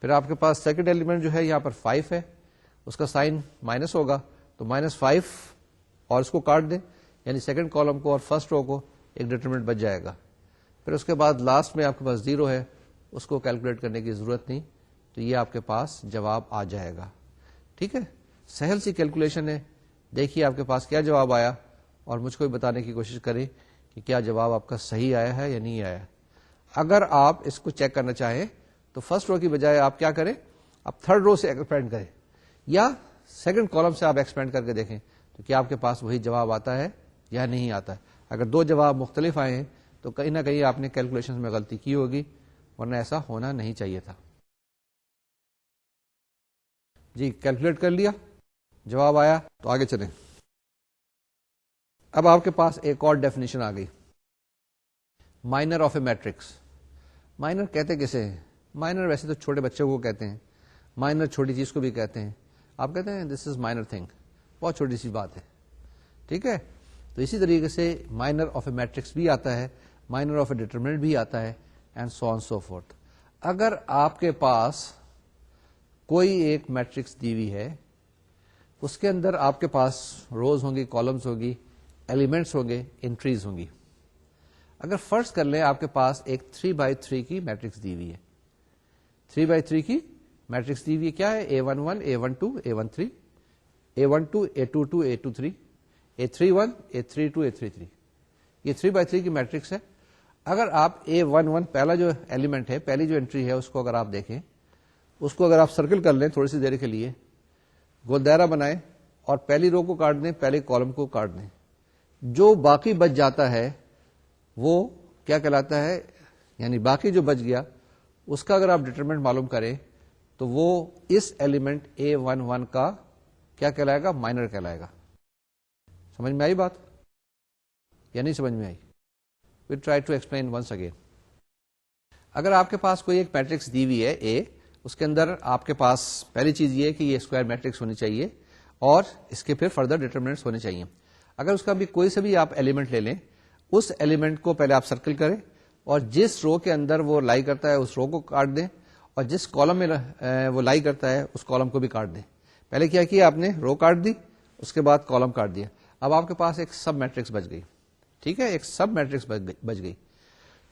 پھر آپ کے پاس سیکنڈ ایلیمنٹ جو ہے یہاں پر 5 ہے، اس کا سائن مائنس ہوگا تو -5 اور اس کو کاٹ دیں، یعنی سیکنڈ کالم کو اور فرسٹ رو کو ایک ڈیٹرمنٹ بچ جائے گا. پھر اس کے بعد لاسٹ میں آپ کے پاس 0 ہے، اس کو کیلکولیٹ کرنے کی ضرورت نہیں، تو یہ آپ کے پاس جواب آ جائے گا. ٹھیک ہے، سہل سی کیلکولیشن ہے. دیکھیے آپ کے پاس کیا جواب آیا اور مجھ کو بھی بتانے کی کوشش کریں کہ کیا جواب آپ کا صحیح آیا ہے یا نہیں آیا. اگر آپ اس کو چیک کرنا چاہیں تو فرسٹ رو کی بجائے آپ کیا کریں، آپ تھرڈ رو سے ایکسپینڈ کریں یا سیکنڈ کالم سے آپ ایکسپینڈ کر کے دیکھیں تو کیا آپ کے پاس وہی جواب آتا ہے یا نہیں آتا ہے. اگر 2 جواب مختلف آئے ہیں تو کہیں نہ کہیں آپ نے کیلکولیشن میں غلطی کی ہوگی، ورنہ ایسا ہونا نہیں چاہیے تھا. جی کیلکولیٹ کر لیا، جواب آیا تو آگے چلیں. اب آپ کے پاس ایک اور ڈیفینیشن آ گئی، minor of a matrix. Minor کہتے کسے ہیں؟ مائنر ویسے تو چھوٹے بچوں کو کہتے ہیں، مائنر چھوٹی چیز کو بھی کہتے ہیں. آپ کہتے ہیں دس از مائنر تھنگ، بہت چھوٹی سی بات ہے. ٹھیک ہے، تو اسی طریقے سے مائنر آف اے میٹرکس بھی آتا ہے، مائنر آف اے ڈیٹرمنٹ بھی آتا ہے، and so on so forth. اگر آپ کے پاس کوئی ایک میٹرکس دی ہوئی ہے، اس کے اندر آپ کے پاس روز ہوں گی، کالمز ہوگی، ایلیمنٹس ہوں گے، انٹریز ہوں گی. اگر فرض کر لیں آپ کے پاس ایک 3x3 کی میٹرکس دی ہوئی ہے، 3x3 کی میٹرکس دی ہوئی ہے، کیا ہے؟ A11 A12 A13 A12 A22 A23 A31 A32 A33. یہ 3x3 کی میٹرکس ہے. اگر آپ A11 پہلا جو ایلیمنٹ ہے، پہلی جو انٹری ہے، اس کو اگر آپ دیکھیں، اس کو اگر آپ سرکل کر لیں تھوڑی سی دیر کے لیے، گول دائرہ بنائیں اور پہلی رو کو کاٹ دیں، پہلے کالم کو کاٹ دیں، جو باقی بچ جاتا ہے وہ کیا کہلاتا ہے؟ یعنی باقی جو بچ گیا اس کا اگر آپ ڈیٹرمنٹ معلوم کریں تو وہ اس ایلیمنٹ A11 کا کیا کہلائے گا؟ مائنر کہلائے گا. سمجھ میں آئی بات یا نہیں سمجھ میں آئی؟ Well try to explain once again. اگر آپ کے پاس کوئی ایک میٹرکس دی ہوئی ہے A، اس کے اندر آپ کے پاس پہلی چیز یہ کہ یہ اسکوائر میٹرکس ہونی چاہیے اور اس کے پھر فردر ڈیٹرمنٹس ہونے چاہیے. اگر اس کا بھی کوئی سے بھی آپ ایلیمنٹ لے لیں، اس ایلیمنٹ کو پہلے آپ سرکل کریں اور جس رو کے اندر وہ لائی کرتا ہے اس رو کو کاٹ دیں، اور جس کالم میں وہ لائی کرتا ہے اس کالم کو بھی کاٹ دیں. پہلے کیا کیا آپ نے؟ رو کاٹ دی، اس کے بعد کالم کاٹ دیا. اب آپ کے پاس ایک سب میٹرکس بچ گئی. ٹھیک ہے، ایک سب میٹرکس بچ گئی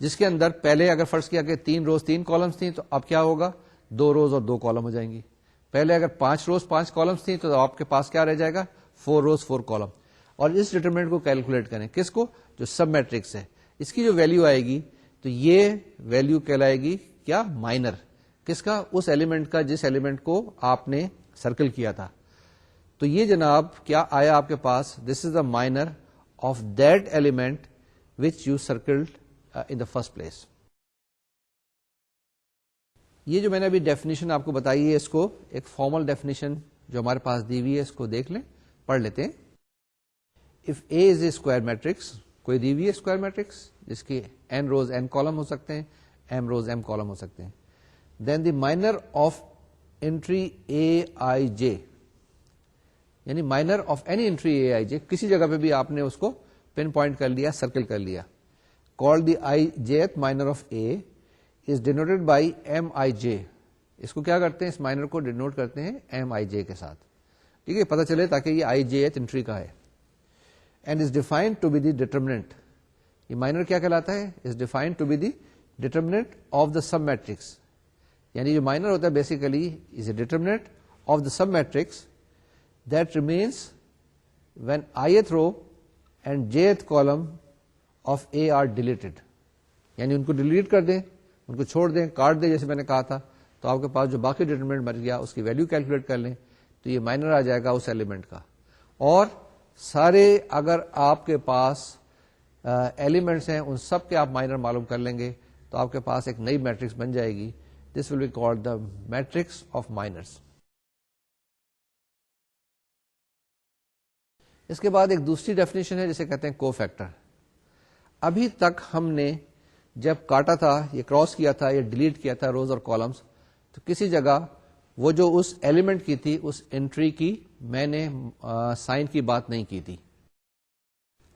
جس کے اندر پہلے اگر فرض کیا کہ 3 روز 3 کالمس تھیں تو اب کیا ہوگا؟ 2 روز اور 2 کالم ہو جائیں گی. پہلے اگر 5 روز 5 کالمس تھیں تو آپ کے پاس کیا رہ جائے گا؟ 4 روز 4 کالم. اور اس ڈیٹرمنٹ کو کیلکولیٹ کریں، کس کو؟ جو سب میٹرکس ہے. اس کی جو ویلیو آئے گی تو یہ ویلیو کہلائے گی کیا؟ مائنر. کس کا؟ اس ایلیمنٹ کا جس ایلیمنٹ کو آپ نے سرکل کیا تھا. تو یہ جناب کیا آیا آپ کے پاس؟ This is the minor of that element which you circled in the first place. یہ جو میں نے ابھی ڈیفینیشن آپ کو بتائی ہے، اس کو ایک فارمل ڈیفینیشن جو ہمارے پاس دی ہوئی ہے اس کو دیکھ لیں، پڑھ لیتے ہیں. If A is a square matrix, کوئی دی ہوئی ہے اسکوائر میٹرکس جس کی n روز n کالم ہو سکتے ہیں، m روز m کالم ہو سکتے ہیں، دین دی مائنر آف انٹری اے آئی جے، یعنی مائنر آف اینی انٹری اے آئی جے، کسی جگہ پہ بھی آپ نے اس کو پن پوائنٹ کر لیا، سرکل کر لیا. Call the I jth minor of A is denoted by M I J. اس کو کیا کرتے ہیں؟ اس مائنر کو ڈینوٹ کرتے ہیں ایم آئی جے کے ساتھ. ٹھیک ہے، پتہ چلے تاکہ یہ آئی جے انٹری کا ہے. and is defined to be the determinant. یہ مائنر کیا کہلاتا ہے؟ is defined to be the determinant of the sub matrix. یعنی جو مائنر ہوتا ہے basically is a determinant of the sub matrix that remains when ith row and jth column of A are deleted. یعنی ان کو delete کر دیں, ان کو چھوڑ دیں, کاٹ دیں جیسے میں نے کہا تھا, تو آپ کے پاس جو باقی ڈیٹرمنٹ بچ گیا اس کی ویلیو کیلکولیٹ کر لیں تو یہ مائنر آ جائے گا اس ایلیمنٹ کا. اور سارے اگر آپ کے پاس ایلیمنٹس ہیں ان سب کے آپ مائنر معلوم کر لیں گے تو آپ کے پاس ایک نئی میٹرکس بن جائے گی. This will be called the matrix of minors. اس کے بعد ایک دوسری ڈیفینیشن ہے جسے کہتے ہیں کو فیکٹر. ابھی تک ہم نے جب کاٹا تھا, یہ کراس کیا تھا, یہ ڈیلیٹ کیا تھا روز اور کالمس, تو کسی جگہ وہ جو اس ایلیمنٹ کی تھی اس انٹری کی میں نے سائن کی بات نہیں کی تھی.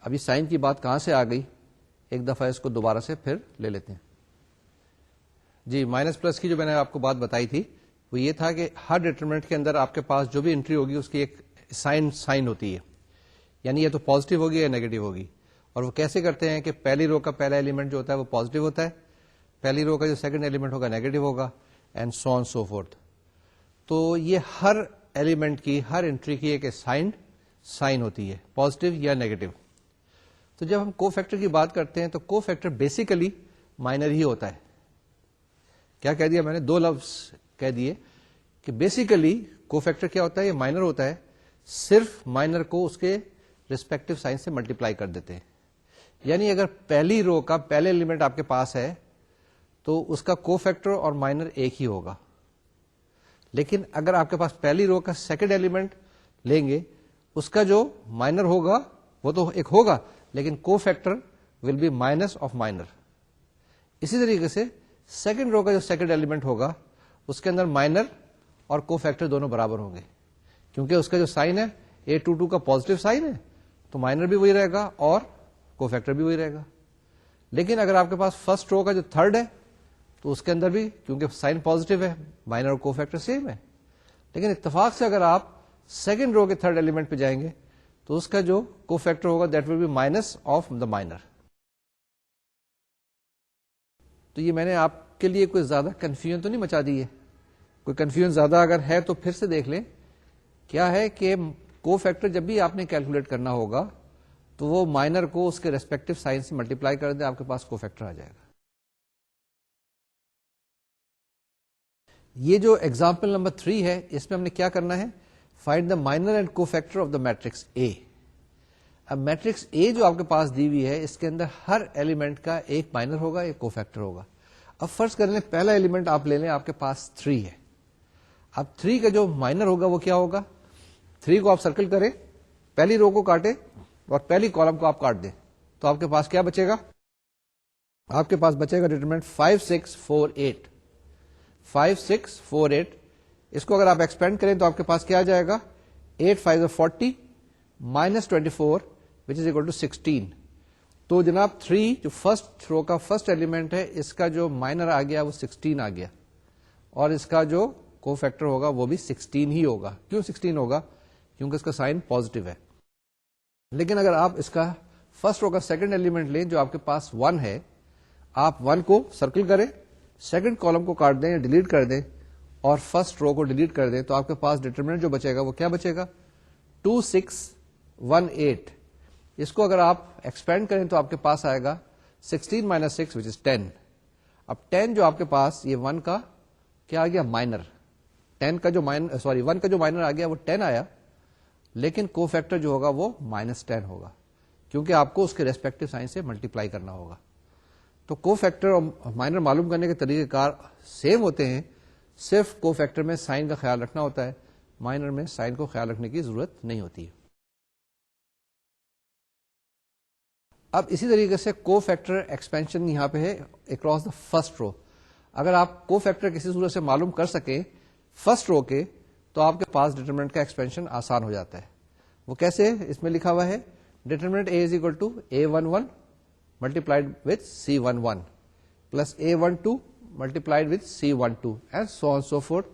ابھی سائن کی بات کہاں سے آ گئی؟ ایک دفعہ اس کو دوبارہ سے پھر لے لیتے ہیں. جی, مائنس پلس کی جو میں نے آپ کو بات بتائی تھی وہ یہ تھا کہ ہر ڈیٹرمنٹ کے اندر آپ کے پاس جو بھی انٹری ہوگی اس کی ایک سائن ہوتی ہے, یعنی یہ تو پازیٹو ہوگی یا نیگیٹو ہوگی. اور وہ کیسے کرتے ہیں کہ پہلی رو کا پہلا ایلیمنٹ جو ہوتا ہے وہ پازیٹو ہوتا ہے, پہلی رو کا جو سیکنڈ ایلیمنٹ ہوگا نیگیٹو ہوگا, and so on so forth. تو یہ ہر ایلیمنٹ کی, ہر انٹری کی ایک سائن ہوتی ہے, پازیٹو یا نیگیٹو. تو جب ہم کو فیکٹر کی بات کرتے ہیں تو کو فیکٹر بیسیکلی مائنر ہی ہوتا ہے. کیا کہہ دیا میں نے؟ دو لفظ کہہ دیے کہ بیسیکلی کو فیکٹر کیا ہوتا ہے, یہ مائنر ہوتا ہے, صرف مائنر کو اس کے ریسپیکٹو سائن سے ملٹیپلائی کر دیتے ہیں. یعنی اگر پہلی رو کا پہلے ایلیمنٹ آپ کے پاس ہے تو اس کا کو فیکٹر اور مائنر ایک ہی ہوگا. لیکن اگر آپ کے پاس پہلی رو کا سیکنڈ ایلیمنٹ لیں گے, اس کا جو مائنر ہوگا وہ تو ایک ہوگا, لیکن cofactor will be minus of minor. اسی طریقے سے سیکنڈ رو کا جو سیکنڈ ایلیمنٹ ہوگا اس کے اندر مائنر اور کو فیکٹر دونوں برابر ہوں گے, کیونکہ اس کا جو سائن ہے A22 کا پازیٹو سائن ہے, تو مائنر بھی وہی رہے گا اور کو فیکٹر بھی وہی رہے گا. لیکن اگر آپ کے پاس فرسٹ رو کا جو تھرڈ ہے تو اس کے اندر بھی کیونکہ سائن پازیٹو ہے, مائنر اور کو فیکٹر سیم ہے. لیکن اتفاق سے اگر آپ سیکنڈ رو کے تھرڈ ایلیمنٹ پہ جائیں گے تو اس کا جو کو فیکٹر ہوگا that will be minus of the minor. تو یہ میں نے آپ کے لیے کوئی زیادہ کنفیوژن تو نہیں مچا دی ہے؟ کوئی کنفیوژن زیادہ اگر ہے تو پھر سے دیکھ لیں. کیا ہے کہ کو فیکٹر جب بھی آپ نے کیلکولیٹ کرنا ہوگا تو وہ مائنر کو اس کے ریسپیکٹو سائن سے ملٹیپلائی کر دیں, آپ کے پاس کو فیکٹر آ جائے گا. یہ جو ایگزامپل نمبر 3 ہے اس میں ہم نے کیا کرنا ہے؟ فائنڈ دا مائنر اینڈ کو فیکٹر آف دا میٹرکس اے. اب میٹرکس اے جو آپ کے پاس دی ہوئی ہے اس کے اندر ہر ایلیمنٹ کا ایک مائنر ہوگا, ایک کو فیکٹر ہوگا. اب فرض کر لیں پہلا ایلیمنٹ آپ لے لیں, آپ کے پاس 3 ہے. اب 3 کا جو مائنر ہوگا وہ کیا ہوگا؟ 3 کو آپ سرکل کریں, پہلی رو کو کاٹیں اور پہلی کالم کو آپ کاٹ دیں, تو آپ کے پاس کیا بچے گا؟ آپ کے پاس بچے گا ڈیٹرمنٹ 5 6 4 8. 5 6 4 8. اس کو اگر آپ ایکسپینڈ کریں تو آپ کے پاس کیا آ جائے گا؟ 8 5 40 minus 24 which is equal to 16. تو جناب 3 جو فرسٹ رو کا فرسٹ ایلیمنٹ ہے اس کا جو مائنر آ گیا وہ 16 آ گیا, اور اس کا جو کو فیکٹر ہوگا وہ بھی 16 ہی ہوگا. کیوں 16 ہوگا؟ کیونکہ اس کا سائن پازیٹو ہے. لیکن اگر آپ اس کا فرسٹ رو کا سیکنڈ ایلیمنٹ لیں جو آپ کے پاس 1 ہے, آپ 1 کو سرکل کریں, سیکنڈ کالم کو کاٹ دیں یا ڈیلیٹ کر دیں اور فرسٹ رو کو ڈیلیٹ کر دیں, تو آپ کے پاس ڈیٹرمنٹ جو بچے گا وہ کیا بچے گا؟ 2 6 1 8. اس کو اگر آپ ایکسپینڈ کریں تو آپ کے پاس آئے گا 16 minus 6 which is 10. اب 10 جو آپ کے پاس یہ 1 کا کیا آ گیا؟ مائنر. 1 کا جو مائنر آ گیا وہ 10 آیا, لیکن کو فیکٹر جو ہوگا وہ -10 ہوگا, کیونکہ آپ کو اس کے ریسپیکٹو سائن سے ملٹیپلائی کرنا ہوگا. تو کو فیکٹر اور مائنر معلوم کرنے کے طریقہ کار سیم ہوتے ہیں, صرف کو فیکٹر میں سائن کا خیال رکھنا ہوتا ہے, مائنر میں سائن کو خیال رکھنے کی ضرورت نہیں ہوتی. اب اسی طریقے سے کو فیکٹر ایکسپینشن یہاں پہ ہے اکراس دا فرسٹ رو. اگر آپ کو فیکٹر کسی صورت سے معلوم کر سکیں فرسٹ رو کے تو آپ کے پاس ڈیٹرمنٹ کا ایکسپینشن آسان ہو جاتا ہے. وہ کیسے؟ اس میں لکھا ہوا ہے determinant A is equal to A11 multiplied with C11 plus A12 multiplied with C12 and so on so forth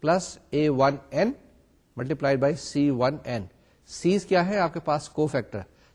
plus A1n multiplied by C1n. C's کیا ہے آپ کے پاس؟ کو factor.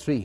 3।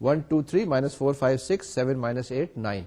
1, 2, 3 -4, 5, 6, 7, -8, 9।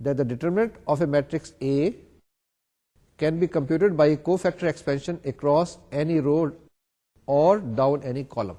that the determinant of a matrix A can be computed by cofactor expansion across any row or down any column.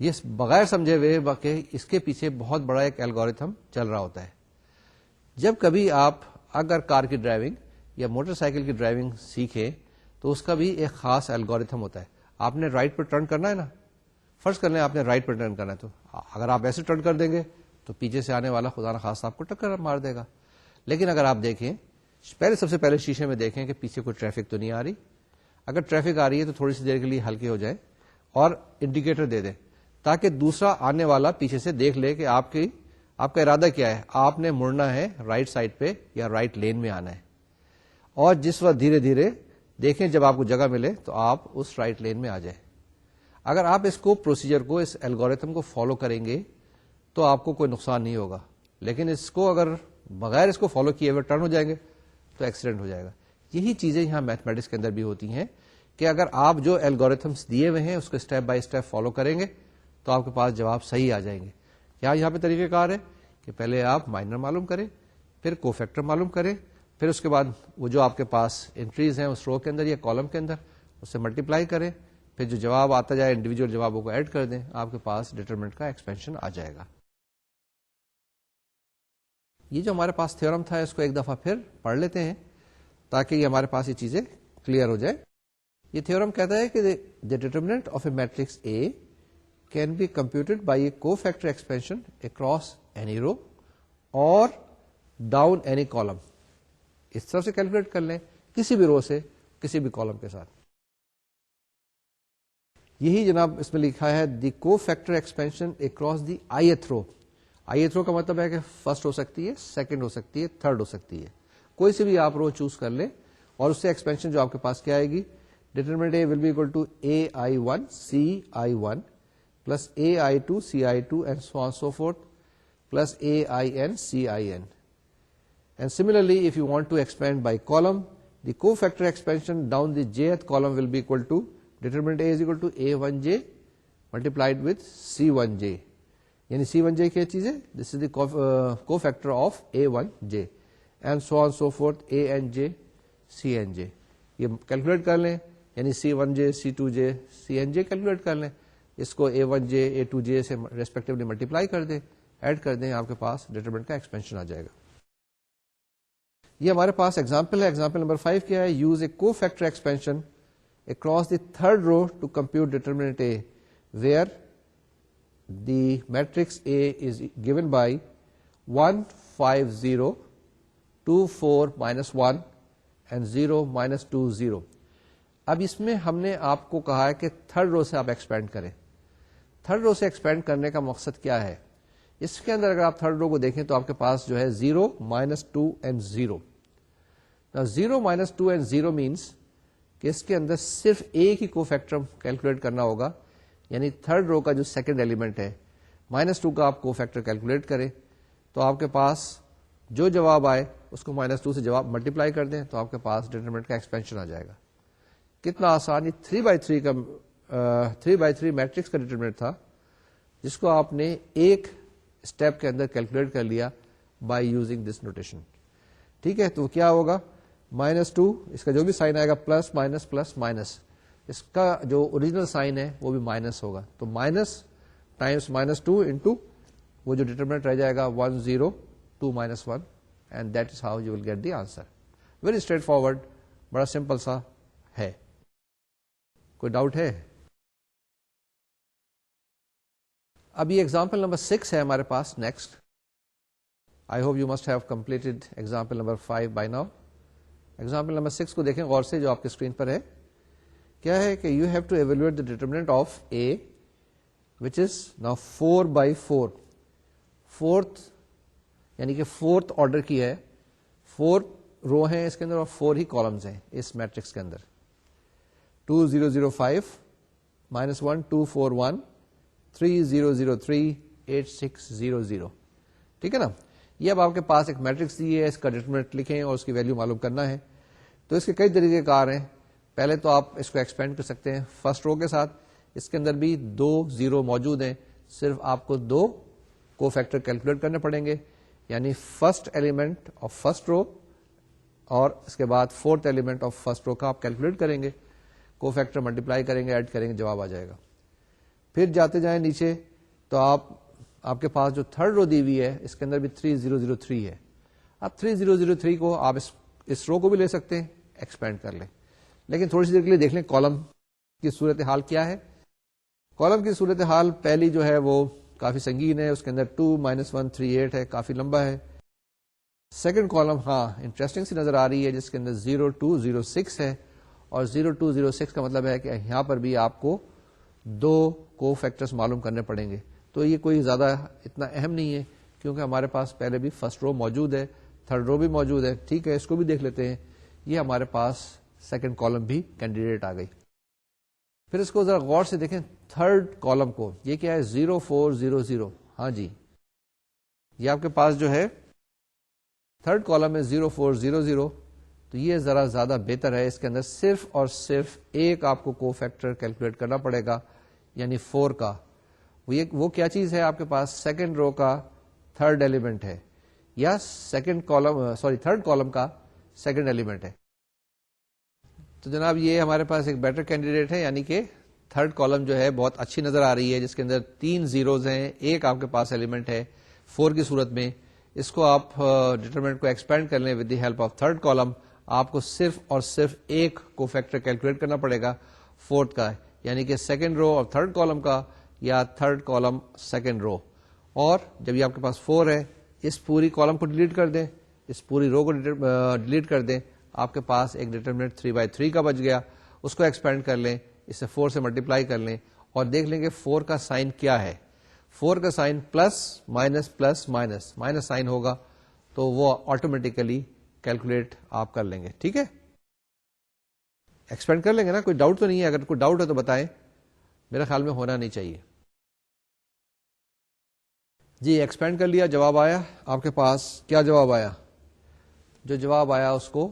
یہ بغیر سمجھے ہوئے واقعی اس کے پیچھے بہت بڑا ایک الگورتھم چل رہا ہوتا ہے. جب کبھی آپ اگر کار کی ڈرائیونگ یا موٹر سائیکل کی ڈرائیونگ سیکھیں تو اس کا بھی ایک خاص الگورتھم ہوتا ہے. آپ نے رائٹ پہ ٹرن کرنا ہے نا, فرض کر لیں آپ نے رائٹ پہ ٹرن کرنا ہے, تو اگر آپ ایسے ٹرن کر دیں گے تو پیچھے سے آنے والا خدا نخواستہ آپ کو ٹکر مار دے گا. لیکن اگر آپ دیکھیں سب سے پہلے شیشے میں دیکھیں کہ پیچھے کوئی ٹریفک تو نہیں آ رہی. اگر ٹریفک آ رہی ہے تو تھوڑی سی دیر کے لیے ہلکے ہو جائیں اور انڈیکیٹر دے دیں تاکہ دوسرا آنے والا پیچھے سے دیکھ لے کہ آپ کا ارادہ کیا ہے, آپ نے مڑنا ہے رائٹ سائڈ پہ یا رائٹ لین میں آنا ہے. اور جس وقت دھیرے دھیرے دیکھیں جب آپ کو جگہ ملے تو آپ اس رائٹ لین میں آ جائیں. اگر آپ اس کو پروسیجر کو, اس الگورتھم کو فالو کریں گے تو آپ کو کوئی نقصان نہیں ہوگا. لیکن اس کو اگر بغیر اس کو فالو کیے ہوئے ٹرن ہو جائیں گے تو ایکسیڈنٹ ہو جائے گا. یہی چیزیں یہاں میتھمیٹکس کے اندر بھی ہوتی ہیں کہ اگر آپ جو الگورتھمس دیے ہوئے ہیں اس کو اسٹیپ بائی اسٹیپ فالو کریں گے تو آپ کے پاس جواب صحیح آ جائیں گے. یہاں پہ طریقہ کار ہے کہ پہلے آپ مائنر معلوم کریں, پھر کو فیکٹر معلوم کریں, پھر اس کے بعد وہ جو آپ کے پاس انٹریز ہیں اس رو کے اندر یا کالم کے اندر اس سے ملٹیپلائی کریں, پھر جو جواب آتا جائے انڈیویجول جوابوں کو ایڈ کر دیں, آپ کے پاس ڈیٹرمنٹ کا ایکسپینشن آ جائے گا. یہ جو ہمارے پاس تھیورم تھا اس کو ایک دفعہ پھر پڑھ لیتے ہیں تاکہ یہ ہمارے پاس یہ چیزیں کلیئر ہو جائے. یہ تھیورم کہتا ہے کہ the determinant of a matrix A can be computed by a cofactor expansion across any row or down any column. اس طرح سے کیلکولیٹ کر لیں کسی بھی رو سے کسی بھی کالم کے ساتھ. یہی جناب اس میں لکھا ہے دی cofactor expansion across the ith row. ith row کا مطلب ہے کہ فرسٹ ہو سکتی ہے, سیکنڈ ہو سکتی ہے, تھرڈ ہو سکتی ہے, کوئی سے بھی آپ رو چوز کر لیں اور اس سے ایکسپینشن جو آپ کے پاس کیا آئے گی, determinant A will be equal to AI1 CI1 plus AI2 CI2 and so on so forth plus AIN CIN. And similarly, if you want to expand by column, the cofactor expansion down the jth column will be equal to determinant A is equal to A1j multiplied with C1j. یعنی C1j کیا چیز ہے, this is the cofactor of A1j and so on so forth ANJ CNJ. یہ calculate کر لیں یعنی C1j C2j CNJ calculate کر لیں, اس کو A1j A2j سے ریسپیکٹیولی ملٹیپلائی کر دیں, ایڈ کر دیں, آپ کے پاس ڈیٹرمنٹ کا ایکسپینشن آ جائے گا. یہ ہمارے پاس ایگزامپل ہے. ایگزامپل نمبر 5 کیا ہے, use a cofactor expansion across the third row to compute determinant A where the matrix A is given by 1 5 0 2 4 -1 and 0 -2 0. اب اس میں ہم نے آپ کو کہا ہے کہ تھرڈ رو سے آپ ایکسپینڈ کریں. تھرڈ رو سے ایکسپینڈ کرنے کا مقصد کیا ہے, اس کے اندر اگر آپ تھرڈ رو کو دیکھیں تو آپ کے پاس جو ہے 0 -2 and 0. Now 0 -2 and 0 means کہ اس کے اندر صرف ایک ہی کو فیکٹر کیلکولیٹ کرنا ہوگا, یعنی تھرڈ رو کا جو سیکنڈ ایلیمنٹ ہے -2 کا آپ کو فیکٹر کیلکولیٹ کریں تو آپ کے پاس جو جواب آئے اس کو -2 سے جواب ملٹیپلائی کر دیں تو آپ کے پاس ڈیٹرمنٹ کا ایکسپینشن آ جائے گا. کتنا آسان. یہ 3x3 کا 3x3 میٹرکس کا ڈیٹرمنٹ تھا جس کو آپ نے ایک اسٹیپ کے اندر کیلکولیٹ کر لیا بائی یوزنگ دس نوٹیشن. ٹھیک ہے, تو کیا ہوگا, -2 اس کا جو بھی سائن آئے گا پلس مائنس پلس مائنس, اس کا جو اوریجنل سائن ہے وہ بھی مائنس ہوگا, تو مائنس ٹائمس -2 انٹو وہ جو ڈیٹرمنٹ رہ جائے گا 1 0 2 -1 and that is how you will get the answer. Very straightforward, بڑا سمپل سا ہے. کوئی ڈاؤٹ ہے؟ اب یہ ایگزامپل نمبر 6 ہے ہمارے پاس. Next, I hope you must have completed example number 5 by now. Example number 6 کو دیکھیں غور سے جو آپ کے اسکرین پر ہے. کیا ہے کہ you have to evaluate the determinant of A which is now 4/4. Fourth یعنی کہ فورتھ آرڈر کی ہے, 4 رو ہیں اس کے اندر اور 4 ہی کالمز ہیں اس میٹرکس کے اندر. 2 0 0 5 -1 2 4 1 3 0 0 3 8 6 0 0. ٹھیک ہے نا. یہ اب آپ کے پاس ایک میٹرکس دی ہے, اس کا ڈیٹرمنٹ لکھیں اور اس کی ویلو معلوم کرنا ہے. تو اس کے کئی طریقے کار ہیں. پہلے تو آپ اس کو ایکسپینڈ کر سکتے ہیں فرسٹ رو کے ساتھ. اس کے اندر بھی 2 0 موجود ہیں, صرف آپ کو 2 کو فیکٹر کیلکولیٹ کرنے پڑیں گے, یعنی first element of first row اور اس کے بعد fourth element of first row کا آپ کیلکولیٹ کریں گے, کو فیکٹر ملٹیپلائی کریں گے, ایڈ کریں گے, جواب آ جائے گا. پھر جاتے جائیں نیچے تو آپ کے پاس جو تھرڈ رو دی ہوئی ہے اس کے اندر بھی 3003 ہے. اب 3003 کو آپ اس رو کو بھی لے سکتے ہیں, ایکسپینڈ کر لیں, لیکن تھوڑی سی دیر کے لیے دیکھ لیں کالم کی صورتحال کیا ہے. کالم کی صورتحال پہلی جو ہے وہ کافی سنگین ہے, اس کے اندر 2 - 1 3 8 ہے, کافی لمبا ہے. سیکنڈ کالم ہاں انٹرسٹنگ سی نظر آ رہی ہے, جس کے اندر 0206 ہے, اور 0206 کا مطلب ہے کہ یہاں پر بھی آپ کو 2 کو فیکٹرز معلوم کرنے پڑیں گے. تو یہ کوئی زیادہ اتنا اہم نہیں ہے, کیونکہ ہمارے پاس پہلے بھی فرسٹ رو موجود ہے, تھرڈ رو بھی موجود ہے. ٹھیک ہے, اس کو بھی دیکھ لیتے ہیں. یہ ہمارے پاس سیکنڈ کالم بھی کینڈیڈیٹ آ گئی. پھر اس کو ذرا غور سے دیکھیں, تھرڈ کالم کو, یہ کیا ہے 0400. ہاں جی, یہ آپ کے پاس جو ہے تھرڈ کالم ہے 0400. تو یہ ذرا زیادہ بہتر ہے, اس کے اندر صرف اور صرف ایک آپ کو کو فیکٹر کیلکولیٹ کرنا پڑے گا, یعنی 4 کا. وہ کیا چیز ہے آپ کے پاس, سیکنڈ رو کا تھرڈ ایلیمنٹ ہے, یا تھرڈ کالم کا سیکنڈ ایلیمنٹ ہے. تو جناب یہ ہمارے پاس ایک بیٹر کینڈیڈیٹ ہے, یعنی کہ تھرڈ کالم جو ہے بہت اچھی نظر آ رہی ہے, جس کے اندر 3 زیروز ہیں, ایک آپ کے پاس ایلیمنٹ ہے 4 کی صورت میں. اس کو آپ ڈیٹرمنٹ کو ایکسپینڈ کر لیں with the help of third column. آپ کو صرف اور صرف ایک کو فیکٹر کیلکولیٹ کرنا پڑے گا فورتھ کا, یعنی کہ سیکنڈ رو اور تھرڈ کالم کا, یا تھرڈ کالم سیکنڈ رو. اور جب یہ آپ کے پاس 4 ہے, اس پوری کالم کو ڈیلیٹ کر دیں, اس پوری رو کو ڈیلیٹ کر دیں, آپ کے پاس ایک ڈیٹرمنٹ 3/3 کا بچ گیا. اس کو ایکسپینڈ کر لیں, اسے 4 سے ملٹیپلائی کر لیں, اور دیکھ لیں کہ 4 کا سائن کیا ہے. 4 کا sign plus minus plus minus minus sign ہوگا, تو وہ آٹومیٹیکلی کیلکولیٹ آپ کر لیں گے. ٹھیک ہے, ایکسپینڈ کر لیں گے نا, کوئی ڈاؤٹ تو نہیں ہے؟ اگر کوئی ڈاؤٹ ہے تو بتائیں, میرے خیال میں ہونا نہیں چاہیے. جی ایکسپینڈ کر لیا, جواب آیا آپ کے پاس. کیا جواب آیا؟ جو جواب آیا اس کو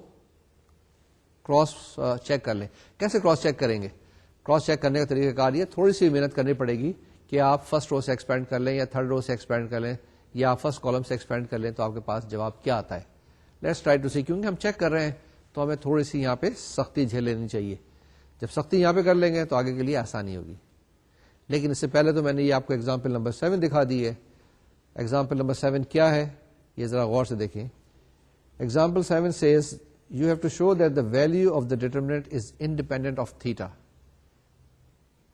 کراس چیک کر لیں. کیسے کراس چیک کریں گے؟ کراس چیک کرنے کا طریقہ کار یہ, تھوڑی سی محنت کرنی پڑے گی کہ آپ فرسٹ رو سے ایکسپینڈ کر لیں, یا تھرڈ رو سے ایکسپینڈ کر لیں, یا فرسٹ کالم سے ایکسپینڈ کر لیں, تو آپ کے پاس جواب کیا آتا ہے. لیٹس ٹرائی ٹو سی, کیونکہ ہم چیک کر رہے ہیں تو ہمیں تھوڑی سی یہاں پہ سختی جھیل لینی چاہیے. جب سختی یہاں پہ کر لیں گے تو آگے کے لیے آسانی ہوگی. لیکن اس سے پہلے تو میں نے یہ آپ کو ایگزامپل نمبر 7 دکھا دی ہے. ایگزامپل نمبر 7 کیا ہے یہ ذرا غور سے دیکھیں. Example 7 says you have to show that the value of the determinant is independent of theta.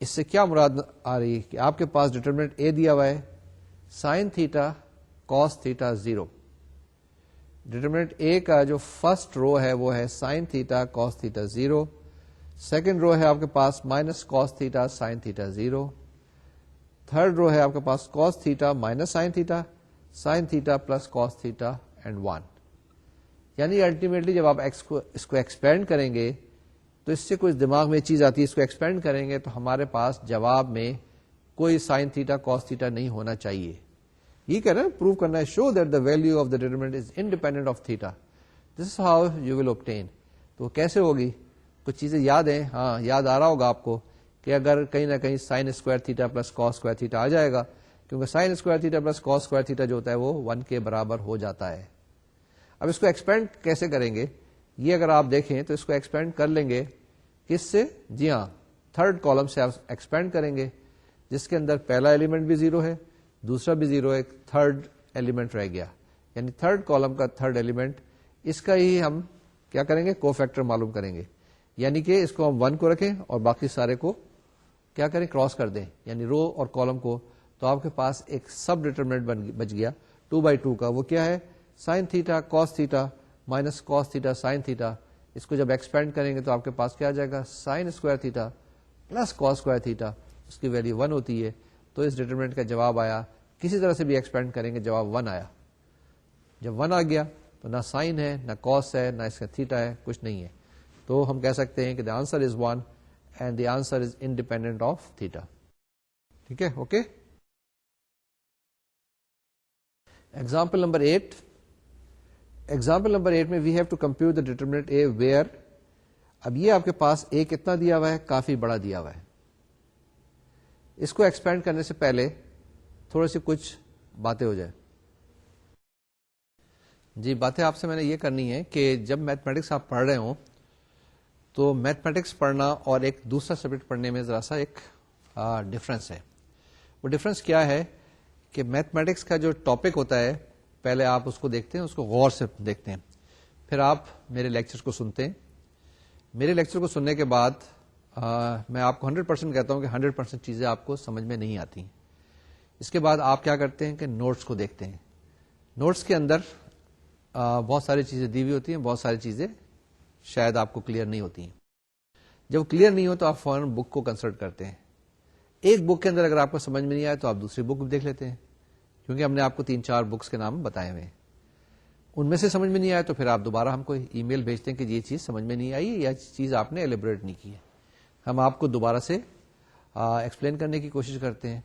اس سے کیا مراد آ رہی ہے کہ آپ کے پاس ڈیٹرمنٹ اے دیا ہوا ہے, sine theta cos theta 0. Determinant A کا جو فرسٹ رو ہے وہ ہے sine theta cos theta 0. Second row ہے آپ کے پاس minus cos theta sine theta 0. Third row ہے آپ کے پاس cos theta minus sine theta plus cos theta and 1. یعنی الٹیمیٹلی جب آپ اس کو ایکسپینڈ کریں گے تو اس سے کچھ دماغ میں چیز آتی ہے, اس کو ایکسپینڈ کریں گے تو ہمارے پاس جواب میں کوئی سائن تھیٹا کاس تھیٹا نہیں ہونا چاہیے. یہ کہنا پروو کرنا ہے, show that the value of the determinant is independent of theta. This is how you will obtain. تو کیسے ہوگی؟ کچھ چیزیں یاد ہیں, ہاں یاد آ رہا ہوگا آپ کو کہ اگر کہیں نہ کہیں sine square theta plus cos square theta آ جائے گا, کیونکہ sine square theta plus cos square theta جو ہوتا ہے وہ 1 کے برابر ہو جاتا ہے. اب اس کو ایکسپینڈ کیسے کریں گے؟ یہ اگر آپ دیکھیں تو اس کو ایکسپینڈ کر لیں گے کس سے؟ جی ہاں, تھرڈ کالم سے آپ ایکسپینڈ کریں گے, جس کے اندر پہلا ایلیمنٹ بھی 0 ہے, دوسرا بھی 0 ہے, تھرڈ ایلیمنٹ رہ گیا, یعنی تھرڈ کالم کا تھرڈ ایلیمنٹ. اس کا ہی ہم کیا کریں گے؟ کو فیکٹر معلوم کریں گے. یعنی کہ اس کو ہم 1 کو رکھیں اور باقی سارے کو کیا کریں؟ کراس کر دیں, یعنی رو اور کالم کو. تو آپ کے پاس ایک سب ڈیٹرمنٹ بچ گیا 2/2 کا. وہ کیا ہے؟ Sine theta cos theta minus cos theta sine theta. اس کو جب ایکسپینڈ کریں گے تو آپ کے پاس کیا آ جائے گا؟ Sine square theta plus cos square theta. اس کی ویلیو 1 ہوتی ہے. تو اس ڈیٹرمنٹ کا جواب آیا, کسی طرح سے بھی ایکسپینڈ کریں گے جواب 1 آیا. جب 1 آ گیا تو نہ سائن ہے نہ کاس ہے نہ اس کا تھیٹا ہے, کچھ نہیں ہے. تو ہم کہہ سکتے ہیں کہ the answer is 1 and the answer is independent of theta. ٹھیک ہے, okay. Example number 8. Example number 8 میں we have to compute the determinant A where. اب یہ آپ کے پاس اے کتنا دیا ہوا ہے؟ کافی بڑا دیا ہوا ہے. اس کو ایکسپینڈ کرنے سے پہلے تھوڑی سی کچھ باتیں ہو جائیں. جی باتیں آپ سے میں نے یہ کرنی ہے کہ جب میتھمیٹکس آپ پڑھ رہے ہوں تو میتھمیٹکس پڑھنا اور ایک دوسرا سبجیکٹ پڑھنے میں ذرا سا ایک ڈفرنس ہے. وہ ڈفرنس کیا ہے کہ میتھمیٹکس کا جو ٹاپک ہوتا ہے پہلے آپ اس کو دیکھتے ہیں, اس کو غور سے دیکھتے ہیں, پھر آپ میرے لیکچر کو سنتے ہیں. میرے لیکچر کو سننے کے بعد میں آپ کو 100% کہتا ہوں کہ 100% چیزیں آپ کو سمجھ میں نہیں آتی. اس کے بعد آپ کیا کرتے ہیں کہ نوٹس کو دیکھتے ہیں. نوٹس کے اندر بہت ساری چیزیں دی ہوئی ہوتی ہیں, بہت ساری چیزیں شاید آپ کو کلیئر نہیں ہوتی ہیں. جب کلیئر نہیں ہو تو آپ فوراً بک کو کنسلٹ کرتے ہیں. ایک بک کے اندر اگر آپ کو سمجھ میں نہیں آئے تو آپ دوسری بک دیکھ لیتے ہیں, کیونکہ ہم نے آپ کو 3-4 بکس کے نام بتائے ہوئے ہیں. ان میں سے سمجھ میں نہیں آیا تو پھر آپ دوبارہ ہم کو ای میل بھیجتے ہیں کہ یہ چیز سمجھ میں نہیں آئی, یا چیز آپ نے ایلیبریٹ نہیں کی ہے. ہم آپ کو دوبارہ سے ایکسپلین کرنے کی کوشش کرتے ہیں,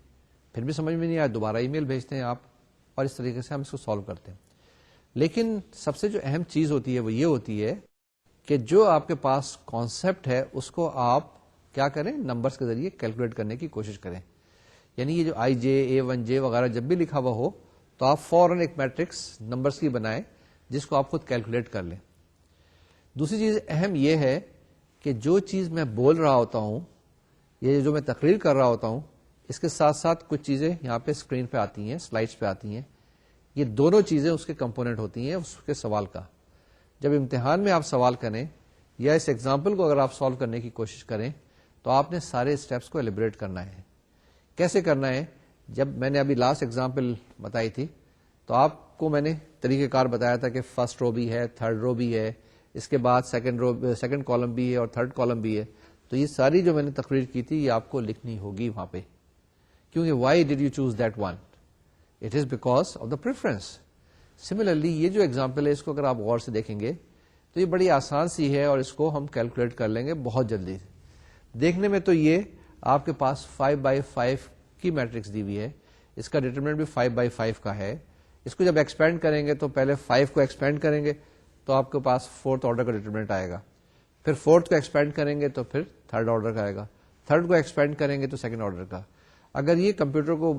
پھر بھی سمجھ میں نہیں آیا دوبارہ ای میل بھیجتے ہیں آپ, اور اس طریقے سے ہم اس کو سالو کرتے ہیں. لیکن سب سے جو اہم چیز ہوتی ہے وہ یہ ہوتی ہے کہ جو آپ کے پاس کانسیپٹ ہے اس کو آپ کیا کریں, نمبرز کے ذریعے کیلکولیٹ کرنے کی کوشش کریں. یعنی یہ جو آئی جے, A1J وغیرہ جب بھی لکھا ہوا ہو تو آپ فوراً ایک میٹرکس نمبرز کی بنائیں جس کو آپ خود کیلکولیٹ کر لیں. دوسری چیز اہم یہ ہے کہ جو چیز میں بول رہا ہوتا ہوں, یہ جو میں تقریر کر رہا ہوتا ہوں, اس کے ساتھ ساتھ کچھ چیزیں یہاں پہ اسکرین پہ آتی ہیں, سلائڈس پہ آتی ہیں. یہ دونوں چیزیں اس کے کمپوننٹ ہوتی ہیں اس کے سوال کا. جب امتحان میں آپ سوال کریں یا اس ایگزامپل کو اگر آپ سالو کرنے کی کوشش کریں تو آپ نے سارے اسٹیپس کو ایلیبریٹ کرنا ہے. کیسے کرنا ہے؟ جب میں نے ابھی لاسٹ ایگزامپل بتائی تھی تو آپ کو میں نے طریقہ کار بتایا تھا کہ فرسٹ رو بھی ہے, تھرڈ رو بھی ہے, اس کے بعد سیکنڈ کالم بھی ہے اور تھرڈ کالم بھی ہے. تو یہ ساری جو میں نے تقریر کی تھی یہ آپ کو لکھنی ہوگی وہاں پہ, کیونکہ why did you choose that one, it is because of the preference. Similarly یہ جو ایگزامپل ہے اس کو اگر آپ غور سے دیکھیں گے تو یہ بڑی آسان سی ہے اور اس کو ہم کیلکولیٹ کر لیں گے بہت جلدی. دیکھنے میں تو یہ آپ کے پاس 5x5 کی میٹرکس دی ہوئی ہے, اس کا ڈیٹرمنٹ بھی 5x5 کا ہے. اس کو جب ایکسپینڈ کریں گے تو پہلے 5 کو ایکسپینڈ کریں گے تو آپ کے پاس 4th آرڈر کا ڈیٹرمنٹ آئے گا, پھر 4th کو ایکسپینڈ کریں گے تو پھر 3rd آرڈر کا آئے گا, 3rd کو ایکسپینڈ کریں گے تو 2nd آرڈر کا. اگر یہ کمپیوٹر کو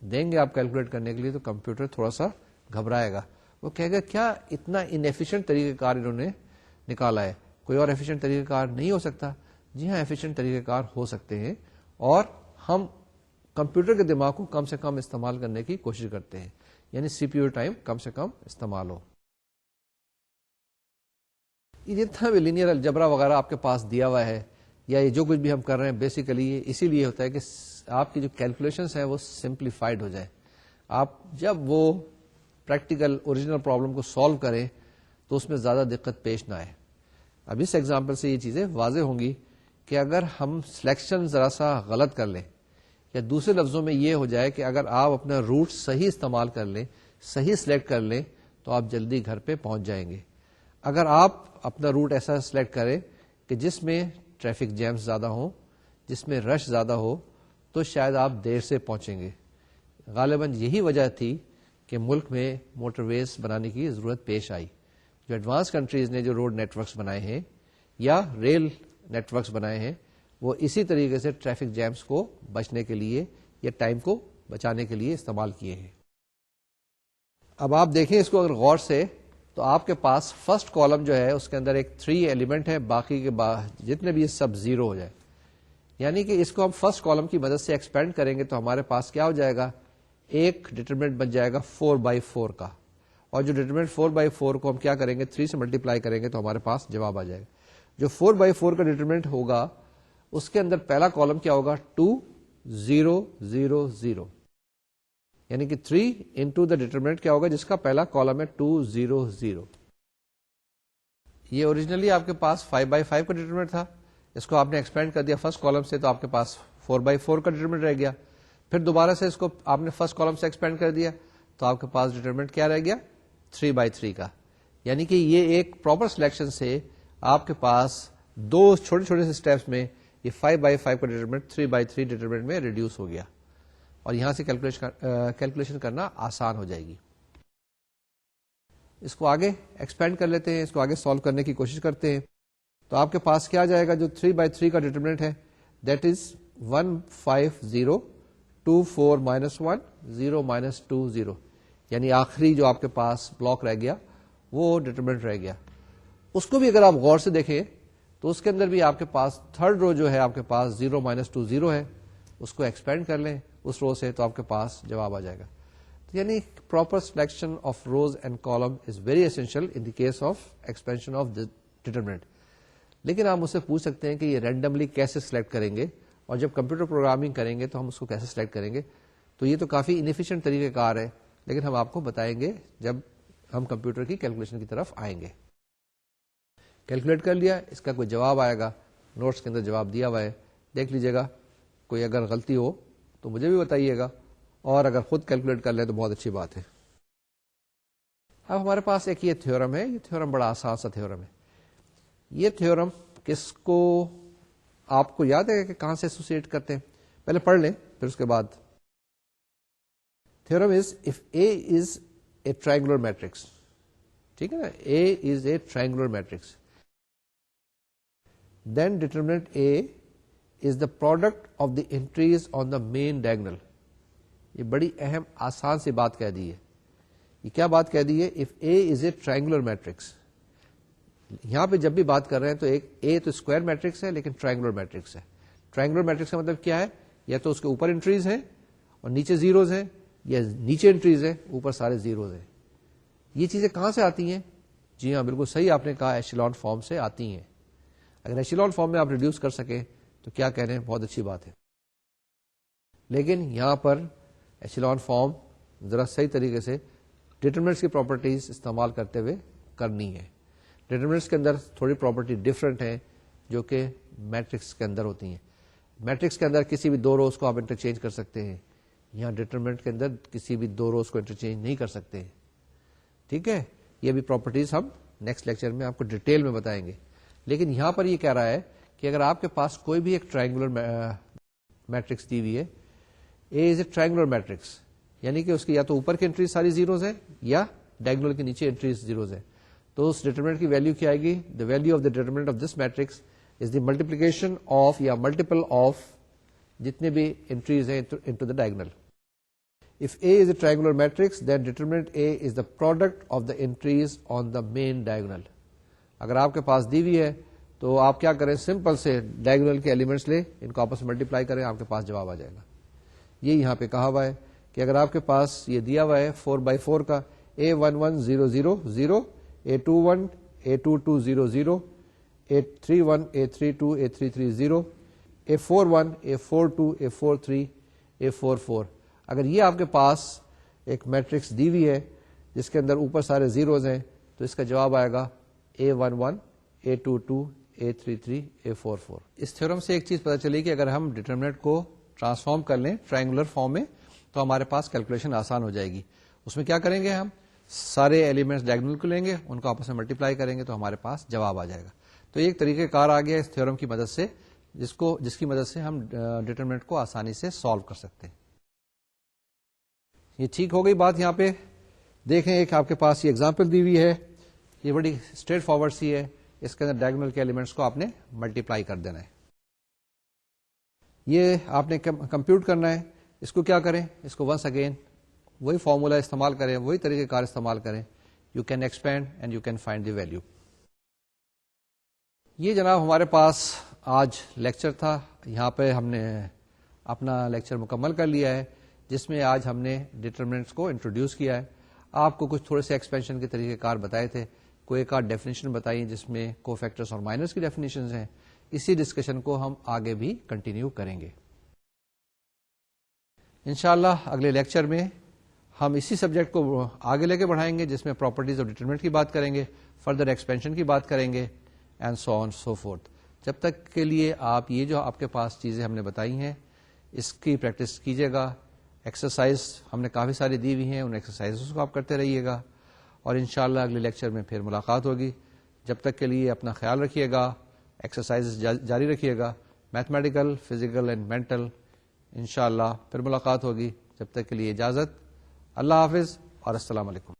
دیں گے آپ کیلکولیٹ کرنے کے لیے تو کمپیوٹر تھوڑا سا گھبرائے گا, وہ کہے گا کیا اتنا انیفیشینٹ طریقہ کار انہوں نے نکالا ہے, کوئی اور ایفیشینٹ طریقہ کار نہیں ہو سکتا؟ جی ہاں, ایفیشینٹ طریقہ کار ہو سکتے ہیں, اور ہم کمپیوٹر کے دماغ کو کم سے کم استعمال کرنے کی کوشش کرتے ہیں, یعنی سی پی یو ٹائم کم سے کم استعمال ہو. یہ جتنا بھی لینئر الجبرا وغیرہ آپ کے پاس دیا ہوا ہے یا یہ جو کچھ بھی ہم کر رہے ہیں بیسیکلی یہ اسی لیے ہوتا ہے کہ آپ کی جو کیلکولیشنز ہیں وہ سمپلیفائڈ ہو جائے. آپ جب وہ پریکٹیکل اوریجنل پرابلم کو سالو کریں تو اس میں زیادہ دقت پیش نہ آئے. اب اس ایگزامپل سے یہ چیزیں واضح ہوں گی کہ اگر ہم سلیکشن ذرا سا غلط کر لیں, یا دوسرے لفظوں میں یہ ہو جائے کہ اگر آپ اپنا روٹ صحیح استعمال کر لیں, صحیح سلیکٹ کر لیں تو آپ جلدی گھر پہ پہنچ جائیں گے. اگر آپ اپنا روٹ ایسا سلیکٹ کریں کہ جس میں ٹریفک جیمز زیادہ ہوں, جس میں رش زیادہ ہو, تو شاید آپ دیر سے پہنچیں گے. غالباً یہی وجہ تھی کہ ملک میں موٹر ویز بنانے کی ضرورت پیش آئی. جو ایڈوانس کنٹریز نے جو روڈ نیٹ ورکس بنائے ہیں یا ریل نیٹ ورکس بنائے ہیں وہ اسی طریقے سے ٹریفک جیمز کو بچنے کے لیے یا ٹائم کو بچانے کے لیے استعمال کیے ہیں. اب آپ دیکھیں اس کو اگر غور سے تو آپ کے پاس فرسٹ کالم جو ہے اس کے اندر ایک 3 ایلیمنٹ ہے, باقی کے جتنے بھی سب 0 ہو جائے. یعنی کہ اس کو ہم فرسٹ کالم کی مدد سے ایکسپینڈ کریں گے تو ہمارے پاس کیا ہو جائے گا, ایک ڈیٹرمنٹ بن جائے گا 4x4 کا, اور جو ڈیٹرمنٹ 4x4 کو ہم کیا کریں گے 3 سے ملٹیپلائی کریں گے تو ہمارے پاس جواب آ جائے گا. جو 4x4 کا ڈیٹرمنٹ ہوگا اس کے اندر پہلا کالم کیا ہوگا 2 0 0 0, یعنی کہ 3 انٹو دا ڈیٹرمنٹ کیا ہوگا جس کا پہلا کالم ہے 2 0 0. یہ اوریجنلی آپ کے پاس 5x5 کا ڈیٹرمنٹ تھا, اس کو آپ نے ایکسپینڈ کر دیا فرسٹ کالم سے تو آپ کے پاس 4x4 کا ڈیٹرمنٹ رہ گیا. پھر دوبارہ سے اس کو آپ نے فرسٹ کالم سے ایکسپینڈ کر دیا تو آپ کے پاس ڈیٹرمنٹ کیا رہ گیا 3x3 کا. یعنی کہ یہ ایک پراپر سلیکشن سے آپ کے پاس دو چھوٹے چھوٹے سے اسٹیپس میں یہ 5x5 کا ڈیٹرمنٹ 3x3 ڈیٹرمنٹ میں ریڈیوس ہو گیا, اور یہاں سے کیلکولیشن کرنا آسان ہو جائے گی. اس کو آگے ایکسپینڈ کر لیتے ہیں, اس کو آگے سالو کرنے کی کوشش کرتے ہیں. تو آپ کے پاس کیا جائے گا, جو 3x3 کا ڈیٹرمنٹ ہے دیٹ از 1 5 0 2 4 -1 0 -2 0, یعنی آخری جو آپ کے پاس بلاک رہ گیا وہ ڈیٹرمنٹ رہ گیا. اس کو بھی اگر آپ غور سے دیکھیں تو اس کے اندر بھی آپ کے پاس تھرڈ رو جو ہے آپ کے پاس 0 -2 0 ہے, اس کو ایکسپینڈ کر لیں اس رو سے, تو آپ کے پاس جواب آ جائے گا. یعنی proper selection of rows and column is very essential in the case of expansion of determinant. لیکن آپ مجھ سے پوچھ سکتے ہیں کہ یہ رینڈملی کیسے سلیکٹ کریں گے, اور جب کمپیوٹر پروگرامنگ کریں گے تو ہم اس کو کیسے سلیکٹ کریں گے. تو یہ تو کافی انیفیشینٹ طریقہ کار ہے, لیکن ہم آپ کو بتائیں گے جب ہم کمپیوٹر کی کیلکولیشن کی طرف آئیں گے. کیلکولیٹ کر لیا, اس کا کوئی جواب آئے گا, نوٹس کے اندر جواب دیا ہوا ہے, دیکھ لیجیے گا. کوئی اگر غلطی ہو تو مجھے بھی بتائیے گا, اور اگر خود کیلکولیٹ کر لیں تو بہت اچھی بات ہے. اب ہمارے پاس ایک یہ تھیورم ہے. یہ تھیورم بڑا آسان سا تھیورم ہے. یہ تھیورم کس کو آپ کو یاد ہے کہ کہاں سے ایسوسیٹ کرتے ہیں؟ پہلے پڑھ لیں پھر اس کے بعد. Theorem is if A is a triangular matrix. ٹھیک ہے نا, A is a triangular matrix, then determinant A is the product of the entries on the main diagonal. یہ بڑی اہم آسان سی بات کہہ دی ہے. یہ کیا بات کہہ دی ہے؟ If A is a triangular matrix. یہاں پہ جب بھی بات کر رہے ہیں تو ایک اے تو اسکوائر میٹرکس ہے لیکن ٹرائنگولر میٹرکس ہے. ٹرائنگولر میٹرکس کا مطلب کیا ہے؟ یا تو اس کے اوپر انٹریز ہیں اور نیچے زیروز ہیں, یا نیچے انٹریز ہیں اوپر سارے زیروز ہیں. یہ چیزیں کہاں سے آتی ہیں؟ جی ہاں, بالکل صحیح آپ نے کہا, ایشیلون فارم سے آتی ہیں. اگر ایشیلون فارم میں آپ ریڈیوس کر سکیں تو کیا کہہ رہے ہیں, بہت اچھی بات ہے. لیکن یہاں پر ایشیلون فارم ذرا صحیح طریقے سے ڈیٹرمنٹس کی پراپرٹیز استعمال کرتے ہوئے کرنی ہے. ڈیٹرمنٹس کے اندر تھوڑی پراپرٹی ڈفرنٹ ہیں جو کہ میٹرکس کے اندر ہوتی ہیں. میٹرکس کے اندر کسی بھی دو روز کو آپ انٹرچینج کر سکتے ہیں, یہاں ڈیٹرمنٹ کے اندر کسی بھی دو روز کو انٹرچینج نہیں کر سکتے. ٹھیک ہے, یہ بھی پراپرٹیز ہم نیکسٹ لیکچر میں آپ کو ڈیٹیل میں بتائیں گے. لیکن یہاں پر یہ کہہ رہا ہے کہ اگر آپ کے پاس کوئی بھی ایک ٹرائنگولر میٹرکس دی ہوئی ہے, اے از اے ٹرائنگولر میٹرکس, یعنی کہ اس کی یا تو اوپر کی انٹریز ساری زیروز ہیں یا ڈائگنل کے نیچے انٹریز زیروز ہیں, تو اس ڈیٹرمنٹ کی ویلو کیا آئے گی؟ The value of the determinant of this matrix is the multiplication of یا ملٹیپل آف جتنے بھی انٹریز ہیں into the diagonal. If A is a triangular matrix, then determinant A is the product of the entries on the main diagonal. اگر آپ کے پاس دی ہوئی ہے تو آپ کیا کریں, سمپل سے ڈائگنل کے ایلیمنٹس لیں, ان کو آپس میں ملٹیپلائی کریں, آپ کے پاس جواب آ جائے گا. یہ یہاں پہ کہا ہوا ہے کہ اگر آپ کے پاس یہ دیا ہوا ہے 4x4 کا A1100 A21 A2200 A31 A32 A330 A41 A42 A43 A44. اگر یہ آپ کے پاس ایک میٹرکس دی ہوئی ہے جس کے اندر اوپر سارے زیروز ہیں تو اس کا جواب آئے گا A11 A22 A33 A44. اس تھیورم سے ایک چیز پتہ چلی کہ اگر ہم ڈیٹرمنٹ کو ٹرانسفارم کر لیں ٹرائنگولر فارم میں تو ہمارے پاس کیلکولیشن آسان ہو جائے گی. اس میں کیا کریں گے, ہم سارے ایلیمنٹس ڈائگنل کو لیں گے, ان کو آپس میں ملٹیپلائی کریں گے تو ہمارے پاس جواب آ جائے گا. تو ایک طریقہ کار آ گیا اس تھیورم کی مدد سے جس کی مدد سے ہم ڈیٹرمنٹ کو آسانی سے سالو کر سکتے ہیں. یہ ٹھیک ہو گئی بات. یہاں پہ دیکھیں ایک آپ کے پاس یہ ایگزامپل دی ہوئی ہے, یہ بڑی اسٹریٹ فارورڈ سی ہے. اس کے اندر ڈائگنل کے ایلیمنٹس کو آپ نے ملٹیپلائی کر دینا ہے. یہ آپ نے کمپیوٹ کرنا ہے. اس کو کیا کریں, اس کو ونس اگین وہی فارمولا استعمال کریں, وہی طریقہ کار استعمال کریں. You can expand and you can find the value. یہ جناب ہمارے پاس آج لیکچر تھا. یہاں پہ ہم نے اپنا لیکچر مکمل کر لیا ہے جس میں آج ہم نے ڈیٹرمنٹس کو انٹروڈیوس کیا ہے. آپ کو کچھ تھوڑے سے ایکسپینشن کے طریقہ کار بتائے تھے, کوئی ایک آدھ ڈیفینیشن بتائی جس میں کو فیکٹرس اور مائنرس کی ڈیفینیشنز ہیں. اسی ڈسکشن کو ہم آگے بھی کنٹینیو کریں گے انشاءاللہ. اگلے لیکچر میں ہم اسی سبجیکٹ کو آگے لے کے بڑھائیں گے جس میں پراپرٹیز آف ڈیٹرمنٹ کی بات کریں گے, فردر ایکسپینشن کی بات کریں گے, and so on so forth. جب تک کے لیے آپ یہ جو آپ کے پاس چیزیں ہم نے بتائی ہیں اس کی پریکٹس کیجیے گا. ایکسرسائز ہم نے کافی ساری دی ہوئی ہیں, ان ایکسرسائز کو آپ کرتے رہیے گا, اور انشاءاللہ اگلے لیکچر میں پھر ملاقات ہوگی. جب تک کے لیے اپنا خیال رکھیے گا, ایکسرسائز جاری رکھیے گا, میتھمیٹیکل, فزیکل اینڈ مینٹل. انشاءاللہ پھر ملاقات ہوگی. جب تک کے لیے اجازت. اللہ حافظ اور السلام علیکم.